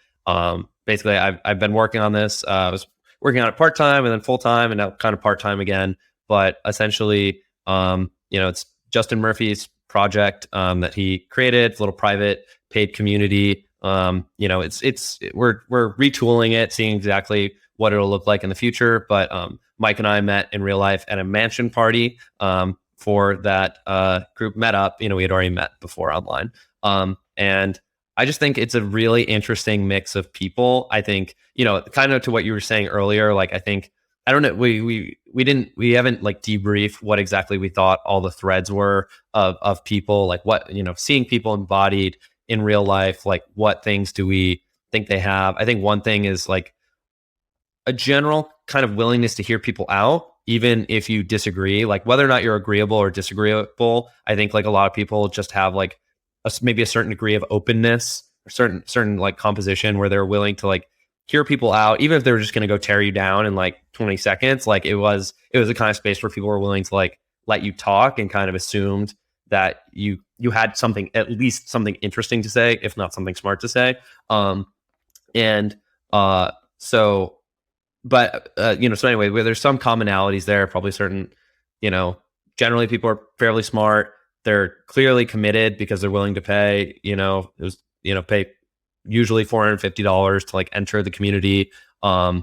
Basically, I've been working on this. I was working on it part time and then full time, and now kind of part time again. But essentially, it's Justin Murphy's project that he created. It's a little private paid community. We're retooling it, seeing exactly what it'll look like in the future. But Mike and I met in real life at a mansion party for that group met up. We had already met before online. And I just think it's a really interesting mix of people. I think, kind of to what you were saying earlier, like, I think, I don't know, we haven't like debriefed what exactly we thought all the threads were of people, like what, seeing people embodied in real life, like what things do we think they have? I think one thing is like a general kind of willingness to hear people out, even if you disagree, like whether or not you're agreeable or disagreeable. I think like a lot of people just have like maybe a certain degree of openness or certain like composition where they're willing to like hear people out, even if they're just going to go tear you down in like 20 seconds. Like it was a kind of space where people were willing to like let you talk and kind of assumed that you had something, at least something interesting to say, if not something smart to say. So anyway, where there's some commonalities there, probably certain, generally people are fairly smart. They're clearly committed because they're willing to pay, pay usually $450 to like enter the community. And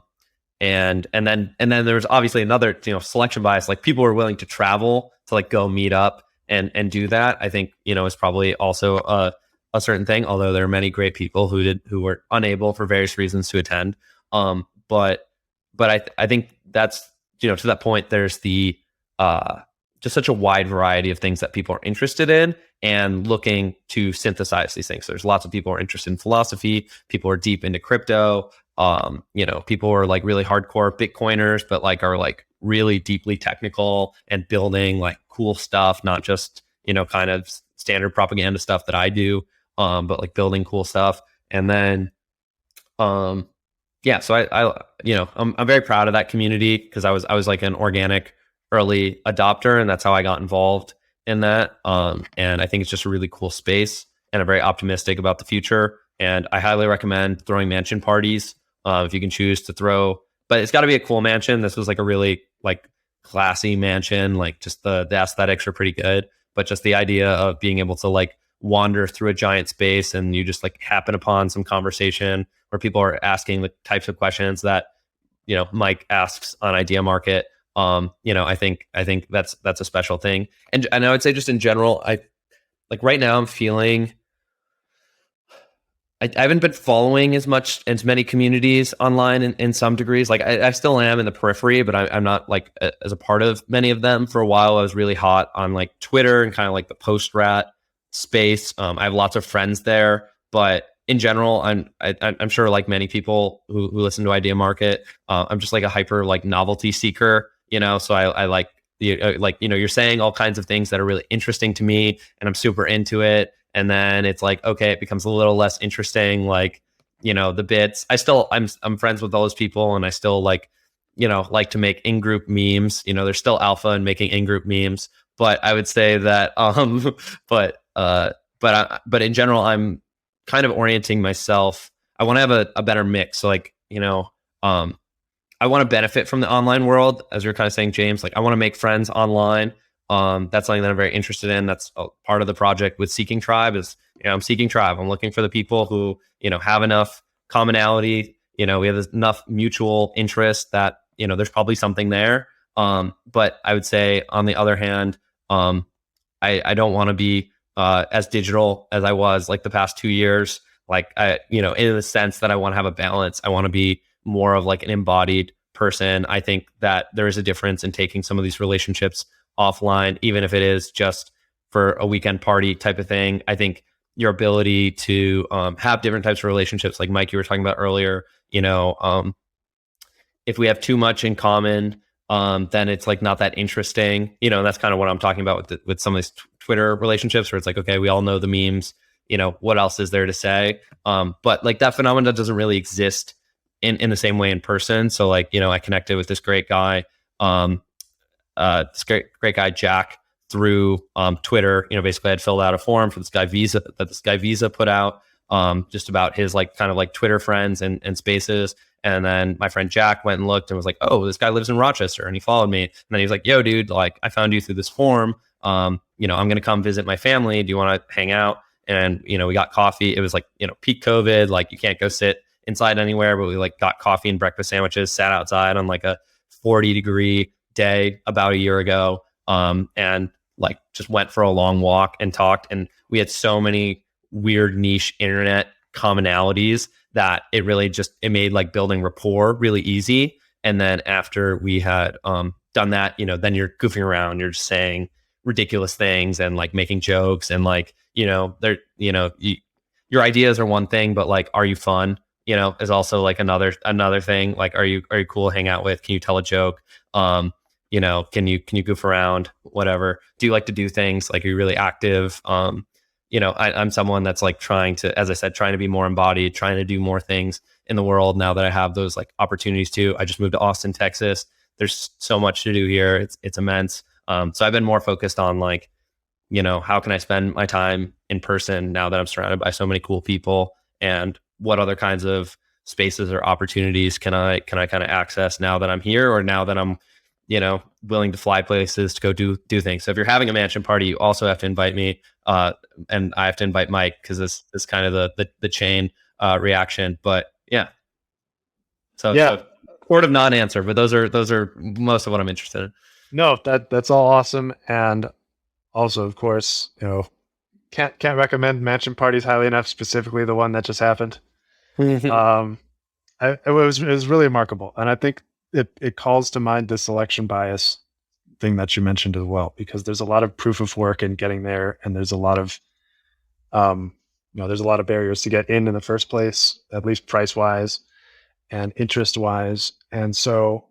then there's obviously another, selection bias, like people are willing to travel to like go meet up and do that. I think, is probably also a certain thing, although there are many great people who were unable for various reasons to attend. But I think that's, to that point, there's the just such a wide variety of things that people are interested in and looking to synthesize these things. There's lots of people who are interested in philosophy. People are deep into crypto. People are like really hardcore Bitcoiners, but like are like really deeply technical and building like cool stuff, not just, kind of standard propaganda stuff that I do, but like building cool stuff. And then, so I'm very proud of that community because I was like an organic early adopter, and that's how I got involved in that. And I think it's just a really cool space, and I'm very optimistic about the future. And I highly recommend throwing mansion parties if you can choose to throw, but it's got to be a cool mansion. This was like a really like classy mansion, like just the aesthetics are pretty good, but just the idea of being able to like wander through a giant space and you just like happen upon some conversation where people are asking the types of questions that, Mike asks on Ideamarket. I think that's a special thing. And I would say just in general, I like right now I'm feeling I haven't been following as many communities online in some degrees. Like I still am in the periphery, but I'm not like as a part of many of them. For a while, I was really hot on like Twitter and kind of like the post rat space. I have lots of friends there, but in general, I'm sure like many people who listen to Ideamarket, I'm just like a hyper like novelty seeker, so I like you're saying all kinds of things that are really interesting to me, and I'm super into it. And then it's like, okay, it becomes a little less interesting. Like, the bits. I'm friends with all those people, and I still like to make in-group memes. There's still alpha in making in-group memes, but I would say that, but in general, I'm kind of orienting myself. I want to have a better mix. So like, I want to benefit from the online world, as you're kind of saying, James. Like, I want to make friends online. That's something that I'm very interested in. That's a part of the project with Seeking Tribe is, I'm seeking tribe. I'm looking for the people who, have enough commonality. We have enough mutual interest that, there's probably something there. But I would say on the other hand, I don't want to be as digital as I was like the past 2 years. Like in the sense that I want to have a balance. I want to be more of like an embodied person. I think that there is a difference in taking some of these relationships offline, even if it is just for a weekend party type of thing. I think your ability to have different types of relationships, like Mike, you were talking about earlier, if we have too much in common, then it's like not that interesting. That's kind of what I'm talking about with some of these Twitter relationships, where it's like, okay, we all know the memes. What else is there to say? But like that phenomenon doesn't really exist in the same way in person. So like, I connected with this great guy, this great guy, Jack, through Twitter. Basically I'd filled out a form for this guy Visa put out, just about his like kind of like Twitter friends and spaces. And then my friend Jack went and looked and was like, oh, this guy lives in Rochester, and he followed me. And then he was like, yo, dude, like I found you through this form. I'm going to come visit my family. Do you want to hang out? And, we got coffee. It was like, peak COVID, like you can't go sit inside anywhere, but we like got coffee and breakfast sandwiches, sat outside on like a 40-degree day about a year ago, and like just went for a long walk and talked. And we had so many weird niche internet commonalities that it really it made like building rapport really easy. And then after we had done that, then you're goofing around, you're just saying ridiculous things and like making jokes, and like your ideas are one thing, but like, are you fun? Is also like another thing. Like, are you cool to hang out with? Can you tell a joke? Can you goof around? Whatever. Do you like to do things? Like, are you really active? I'm someone that's like trying to be more embodied, trying to do more things in the world now that I have those like opportunities to. I just moved to Austin, Texas. There's so much to do here. It's immense. So I've been more focused on like, how can I spend my time in person now that I'm surrounded by so many cool people, and what other kinds of spaces or opportunities can I kind of access now that I'm here, or now that I'm, willing to fly places to go do things. So if you're having a mansion party, you also have to invite me, and I have to invite Mike, because this is kind of the chain reaction. But yeah, so sort of non-answer, but those are most of what I'm interested in. No, that's all awesome, and also, of course, can't recommend mansion parties highly enough. Specifically, the one that just happened. It was really remarkable, and I think it calls to mind the selection bias thing that you mentioned as well, because there's a lot of proof of work in getting there, and there's a lot of there's a lot of barriers to get in the first place, at least price wise and interest wise, and so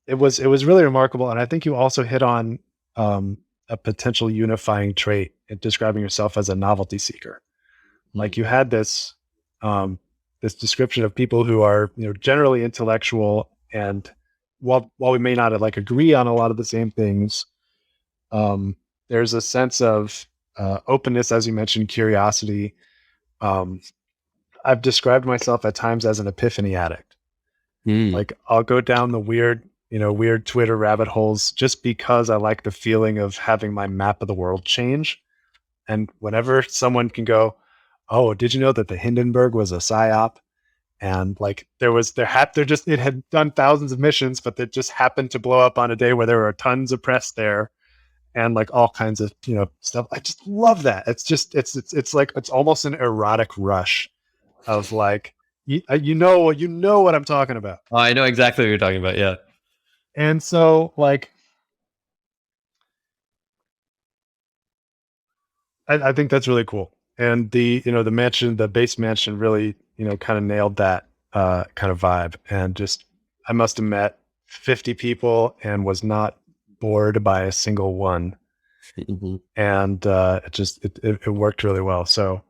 it was really remarkable. And I think you also hit on a potential unifying trait in describing yourself as a novelty seeker. Like, you had this this description of people who are generally intellectual, and while we may not like agree on a lot of the same things, there's a sense of openness, as you mentioned, curiosity. I've described myself at times as an epiphany addict. Like, I'll go down the weird Twitter rabbit holes just because I like the feeling of having my map of the world change. And whenever someone can go, oh, did you know that the Hindenburg was a psyop? And like it had done thousands of missions, but it just happened to blow up on a day where there were tons of press there, and like all kinds of stuff. I just love that. It's just it's like it's almost an erotic rush I was like, you know what I'm talking about. Oh, I know exactly what you're talking about. Yeah. And so like, I think that's really cool. And the base mansion really, kind of nailed that kind of vibe. And just, I must have met 50 people and was not bored by a single one. Mhm. And it worked really well. So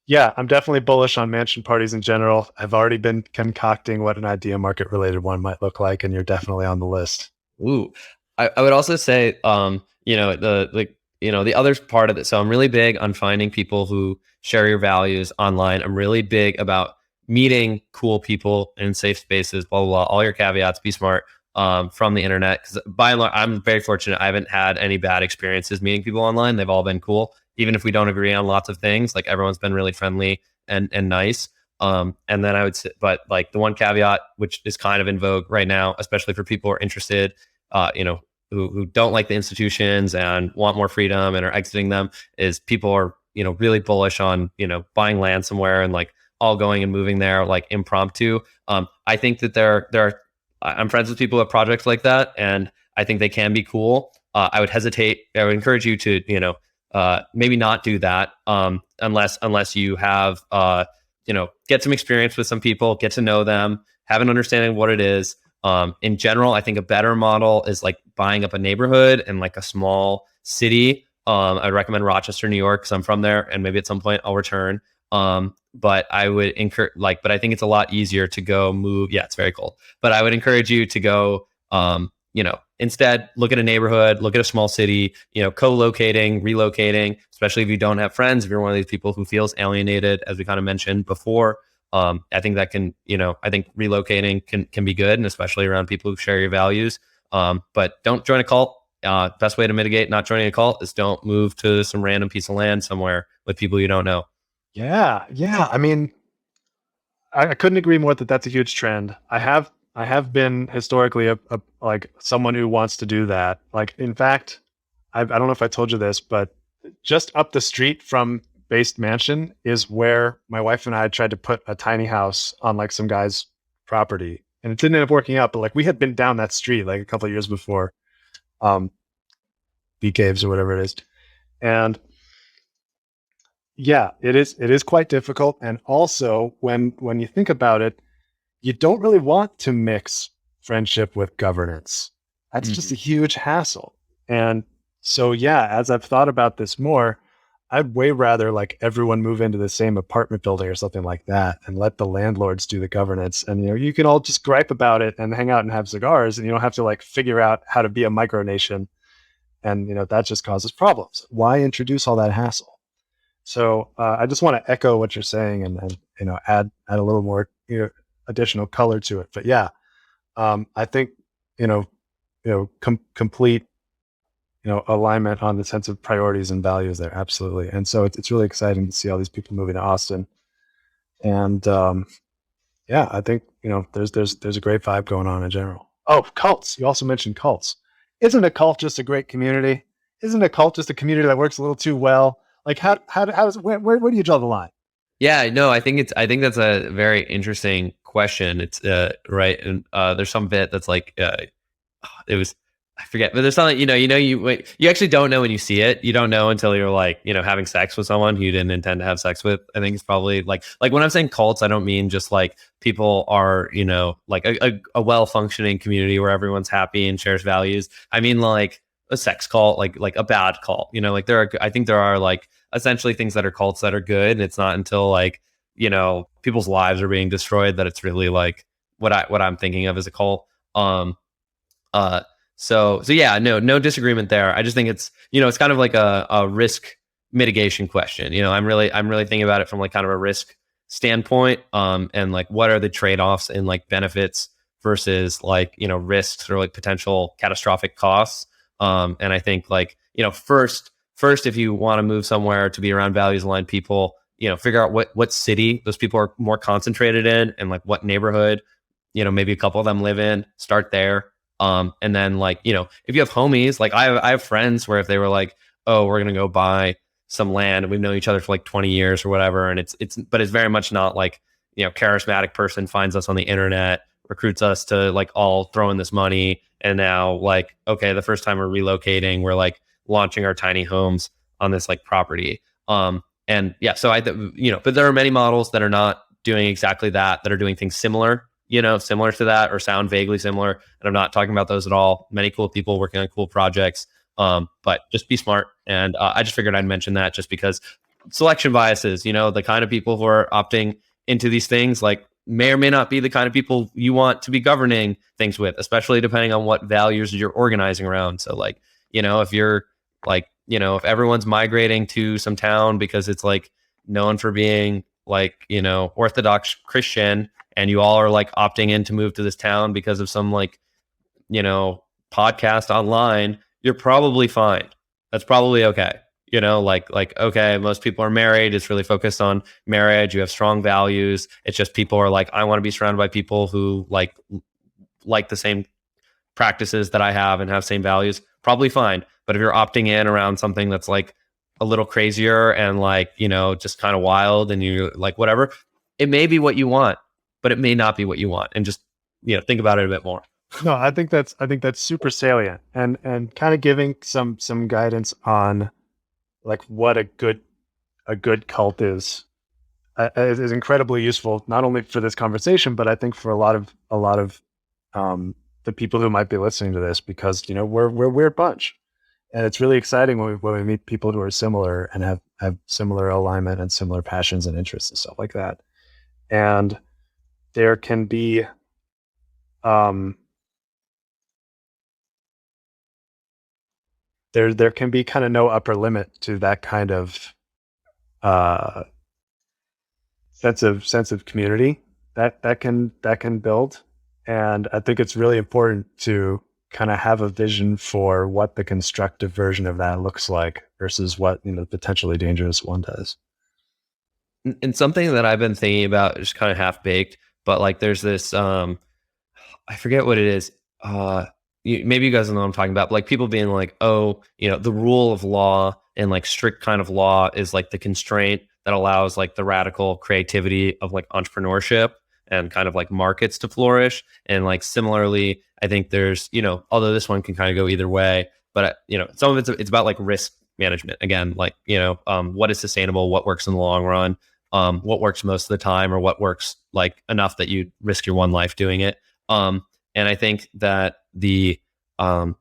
yeah, I'm definitely bullish on mansion parties in general. I've already been concocting what an idea market related one might look like, and you're definitely on the list. Ooh, I would also say, the other part of it. So I'm really big on finding people who share your values online. I'm really big about meeting cool people in safe spaces, blah, blah, blah, all your caveats, be smart, from the internet. Because by and large, I'm very fortunate. I haven't had any bad experiences meeting people online. They've all been cool. Even if we don't agree on lots of things, like everyone's been really friendly and nice. And then I would say, but like the one caveat, which is kind of in vogue right now, especially for people who are interested, who don't like the institutions and want more freedom and are exiting them, is people are, really bullish on, buying land somewhere and like all going and moving there like impromptu. I think that I'm friends with people who have projects like that, and I think they can be cool. I would encourage you to, maybe not do that, unless you have, get some experience with some people, get to know them, have an understanding of what it is. In general, I think a better model is like buying up a neighborhood and like a small city. I'd recommend Rochester, New York, because I'm from there, and maybe at some point I'll return. But I would but I think it's a lot easier to go move. Yeah, it's very cold, but I would encourage you to go, instead look at a neighborhood, look at a small city, co-locating, relocating, especially if you don't have friends, if you're one of these people who feels alienated, as we kind of mentioned before. I think that can, I think relocating can be good, and especially around people who share your values. But don't join a cult. Best way to mitigate not joining a cult is don't move to some random piece of land somewhere with people you don't know. Yeah. I mean, I couldn't agree more that that's a huge trend. I have been historically a like someone who wants to do that. Like, in fact, I don't know if I told you this, but just up the street from Based Mansion is where my wife and I tried to put a tiny house on like some guy's property, and it didn't end up working out. But like, we had been down that street like a couple of years before, Bee Caves or whatever it is, and yeah, it is quite difficult. And also, when you think about it, you don't really want to mix friendship with governance. That's just a huge hassle. And so, yeah, as I've thought about this more, I'd way rather like everyone move into the same apartment building or something like that and let the landlords do the governance. And, you can all just gripe about it and hang out and have cigars, and you don't have to like figure out how to be a micronation. And, that just causes problems. Why introduce all that hassle? So I just want to echo what you're saying and add a little more, additional color to it. But yeah, I think, complete, alignment on the sense of priorities and values there. Absolutely. And so it's really exciting to see all these people moving to Austin. And yeah, I think, there's a great vibe going on in general. Oh, cults. You also mentioned cults. Isn't a cult just a great community? Isn't a cult just a community that works a little too well? Like how where do you draw the line? Yeah, no, I think that's a very interesting question. It's right, and there's some bit that's like I forget, but there's something you actually don't know when you see it. You don't know until you're like having sex with someone who you didn't intend to have sex with. I think it's probably like when I'm saying cults, I don't mean just like people are like a well functioning community where everyone's happy and shares values. I mean like a sex cult, like a bad cult. Like I think there are like essentially things that are cults that are good, and it's not until like people's lives are being destroyed that it's really like what I'm thinking of as a cult. So yeah, no disagreement there. I just think it's it's kind of like a risk mitigation question. I'm really thinking about it from like kind of a risk standpoint, and like what are the trade-offs and like benefits versus like risks or like potential catastrophic costs. And I think like first if you want to move somewhere to be around values aligned people, figure out what city those people are more concentrated in, and like what neighborhood maybe a couple of them live in. Start there. And then like if you have homies, like I have friends where if they were like, oh, we're gonna go buy some land and we've known each other for like 20 years or whatever, and it's very much not like charismatic person finds us on the internet, recruits us to like all throw in this money. And now like, okay, the first time we're relocating, we're like launching our tiny homes on this like property. And yeah, so but there are many models that are not doing exactly that are doing things similar to that or sound vaguely similar. And I'm not talking about those at all. Many cool people working on cool projects. But just be smart. And I just figured I'd mention that just because selection biases, the kind of people who are opting into these things like may or may not be the kind of people you want to be governing things with, especially depending on what values you're organizing around. So like, if you're like, if everyone's migrating to some town because it's like known for being like, Orthodox Christian, and you all are like opting in to move to this town because of some like, podcast online, you're probably fine. That's probably okay. Okay, most people are married. It's really focused on marriage. You have strong values. It's just people are like, I want to be surrounded by people who like the same practices that I have and have same values. Probably fine. But if you're opting in around something that's like a little crazier and like, just kind of wild and you like whatever, it may be what you want, but it may not be what you want. And just, think about it a bit more. No, I think that's super salient and kind of giving some guidance on like what a good cult is incredibly useful, not only for this conversation, but I think for a lot of the people who might be listening to this, because we're a weird bunch, and it's really exciting when we meet people who are similar and have similar alignment and similar passions and interests and stuff like that. And there can be there can be kind of no upper limit to that kind of sense of community that can build. And I think it's really important to kind of have a vision for what the constructive version of that looks like versus what the potentially dangerous one does. And something that I've been thinking about is kind of half baked, but like there's this I forget what it is. Maybe you guys know what I'm talking about, but like people being like, oh, the rule of law and like strict kind of law is like the constraint that allows like the radical creativity of like entrepreneurship and kind of like markets to flourish. And like similarly, I think there's, although this one can kind of go either way, but some of it's about like risk management again, like, what is sustainable, what works in the long run, what works most of the time, or what works like enough that you risk your one life doing it. And I think that the, so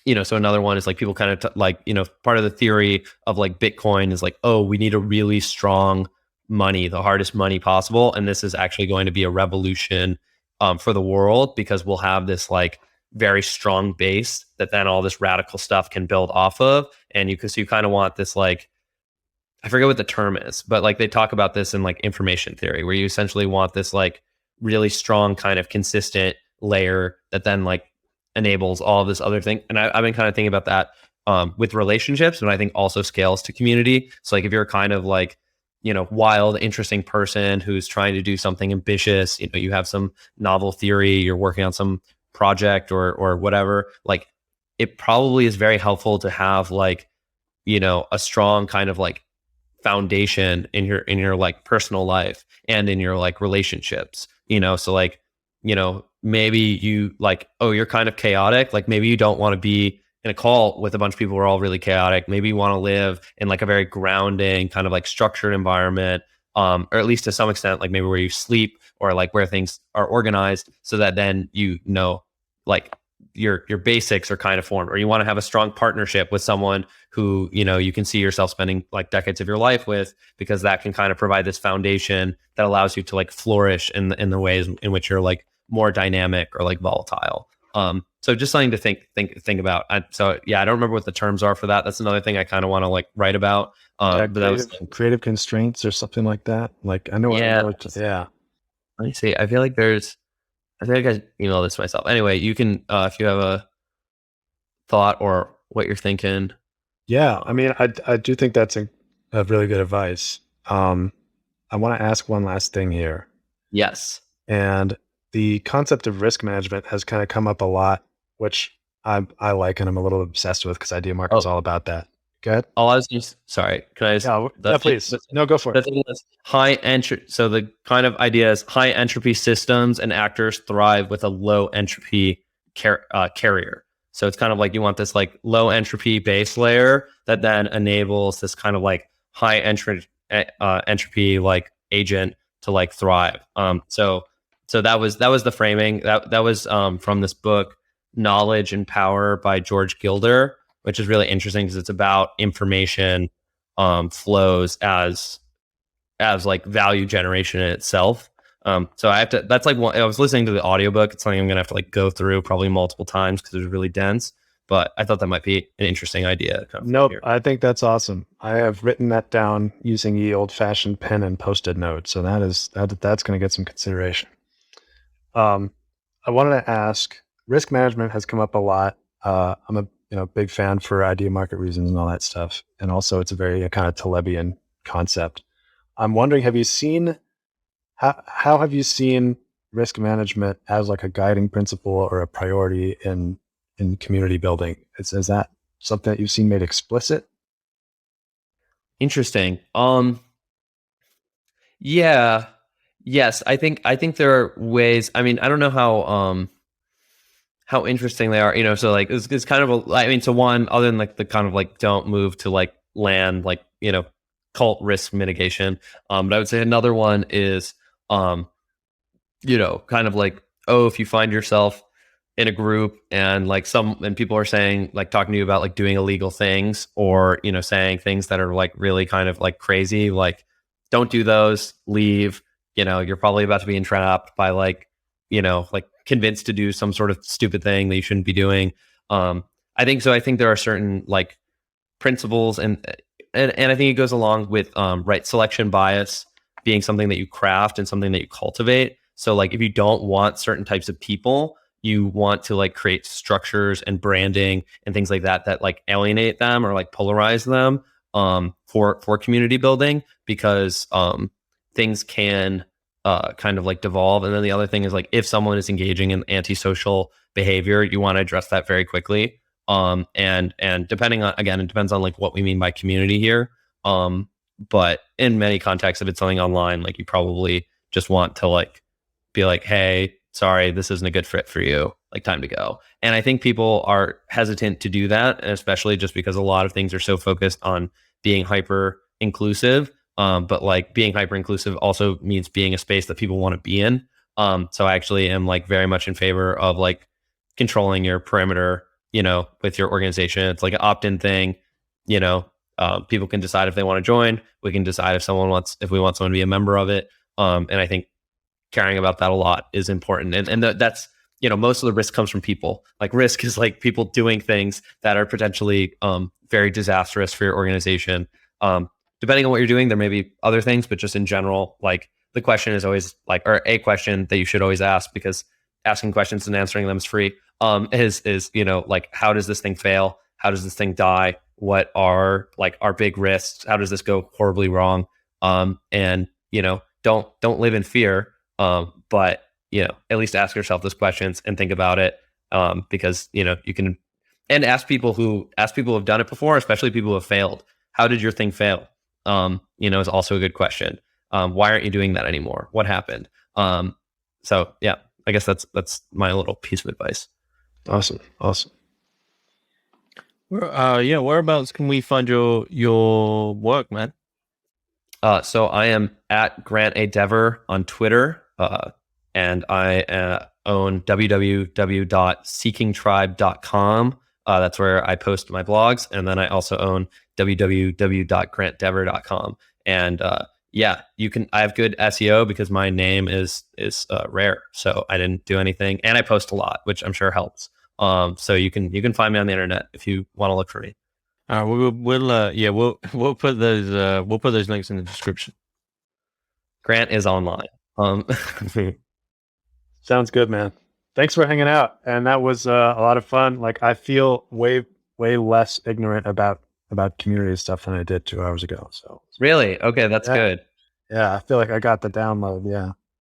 another one is like people kind of part of the theory of like Bitcoin is like, oh, we need a really strong money, the hardest money possible. And this is actually going to be a revolution for the world, because we'll have this like very strong base that then all this radical stuff can build off of. And you kind of want this like, I forget what the term is, but like they talk about this in like information theory, where you essentially want this like really strong kind of consistent layer that then like enables all of this other thing. And I've been kind of thinking about that with relationships, and I think also scales to community. So like if you're kind of like, wild, interesting person who's trying to do something ambitious, you have some novel theory, you're working on some project or whatever, like it probably is very helpful to have like, a strong kind of like foundation in your like personal life and in your like relationships, so like, maybe you like, oh, you're kind of chaotic. Like maybe you don't want to be in a call with a bunch of people who are all really chaotic. Maybe you want to live in like a very grounding kind of like structured environment, or at least to some extent, like maybe where you sleep or like where things are organized, so that then, like your basics are kind of formed. Or you want to have a strong partnership with someone who, you can see yourself spending like decades of your life with, because that can kind of provide this foundation that allows you to like flourish in the ways in which you're like more dynamic or like volatile. So just something to think about. I don't remember what the terms are for that. That's another thing I kind of want to like write about. But that was creative constraints or something like that. Like I know. Let me see. I feel like I emailed this myself. Anyway, you can, if you have a thought or what you're thinking. Yeah. I mean, I do think that's a really good advice. I want to ask one last thing here. Yes. And the concept of risk management has kind of come up a lot, which I like and I'm a little obsessed with, because Ideamarket is all about that. Go ahead. All I was just sorry. Can I just? Yeah, please. No, go for it. The thing is high entropy. So the kind of idea is high entropy systems and actors thrive with a low entropy carrier. So it's kind of like you want this like low entropy base layer that then enables this kind of like high entropy like agent to like thrive. So that was the framing. That was from this book, Knowledge and Power by George Gilder, which is really interesting because it's about information flows as like value generation in itself. So I have to, that's like I was listening to the audiobook. It's something I'm going to have to like go through probably multiple times because it was really dense, but I thought that might be an interesting idea. Nope. I think that's awesome. I have written that down using the old fashioned pen and Post-it note. So that's going to get some consideration. I wanted to ask, risk management has come up a lot. I'm a big fan for idea market reasons and all that stuff. And also it's a very kind of Talebian concept. I'm wondering, have you seen, how have you seen risk management as like a guiding principle or a priority in community building? Is that something that you've seen made explicit? Interesting. Yeah. Yes. I think there are ways. I mean, I don't know how interesting they are, so like it's kind of so one, other than like the kind of like don't move to like land, like, cult risk mitigation. But I would say another one is, kind of like, if you find yourself in a group and like and people are saying, like talking to you about like doing illegal things or, saying things that are like really kind of like crazy, like don't do those, leave, you're probably about to be entrapped by like, like convinced to do some sort of stupid thing that you shouldn't be doing. I think there are certain like principles and I think it goes along with right selection bias being something that you craft and something that you cultivate. So like if you don't want certain types of people, you want to like create structures and branding and things like that like alienate them or like polarize them for community building, because things can kind of like devolve. And then the other thing is like if someone is engaging in antisocial behavior, you want to address that very quickly. And depending on, again, it depends on like what we mean by community here. But in many contexts, if it's something online, like you probably just want to like be like, hey, sorry, this isn't a good fit for you, like time to go. And I think people are hesitant to do that, and especially just because a lot of things are so focused on being hyper inclusive. But like being hyper inclusive also means being a space that people want to be in. So I actually am like very much in favor of like controlling your perimeter, with your organization. It's like an opt-in thing, people can decide if they want to join. We can decide if we want someone to be a member of it. And I think caring about that a lot is important. And that's, most of the risk comes from people. Like risk is like people doing things that are potentially very disastrous for your organization. Depending on what you're doing, there may be other things, but just in general, like the question is always like, or a question that you should always ask, because asking questions and answering them is free, is like, how does this thing fail? How does this thing die? What are like our big risks? How does this go horribly wrong? And don't live in fear, but at least ask yourself those questions and think about it, because you can, and ask people who have done it before, especially people who have failed. How did your thing fail? Is also a good question. Why aren't you doing that anymore? What happened? So yeah, I guess that's my little piece of advice. Awesome. Whereabouts can we find your work, man? So I am at Grant A. Dever on Twitter, and I own www.seekingtribe.com. That's where I post my blogs, and then I also own www.grantdever.com. And you can. I have good SEO because my name is rare, so I didn't do anything, and I post a lot, which I'm sure helps. So you can find me on the internet if you want to look for me. We'll put those links in the description. Grant is online. Sounds good, man. Thanks for hanging out, and that was a lot of fun. Like I feel way less ignorant about community stuff than I did 2 hours ago. So really, okay, that's good. Yeah, I feel like I got the download. Yeah.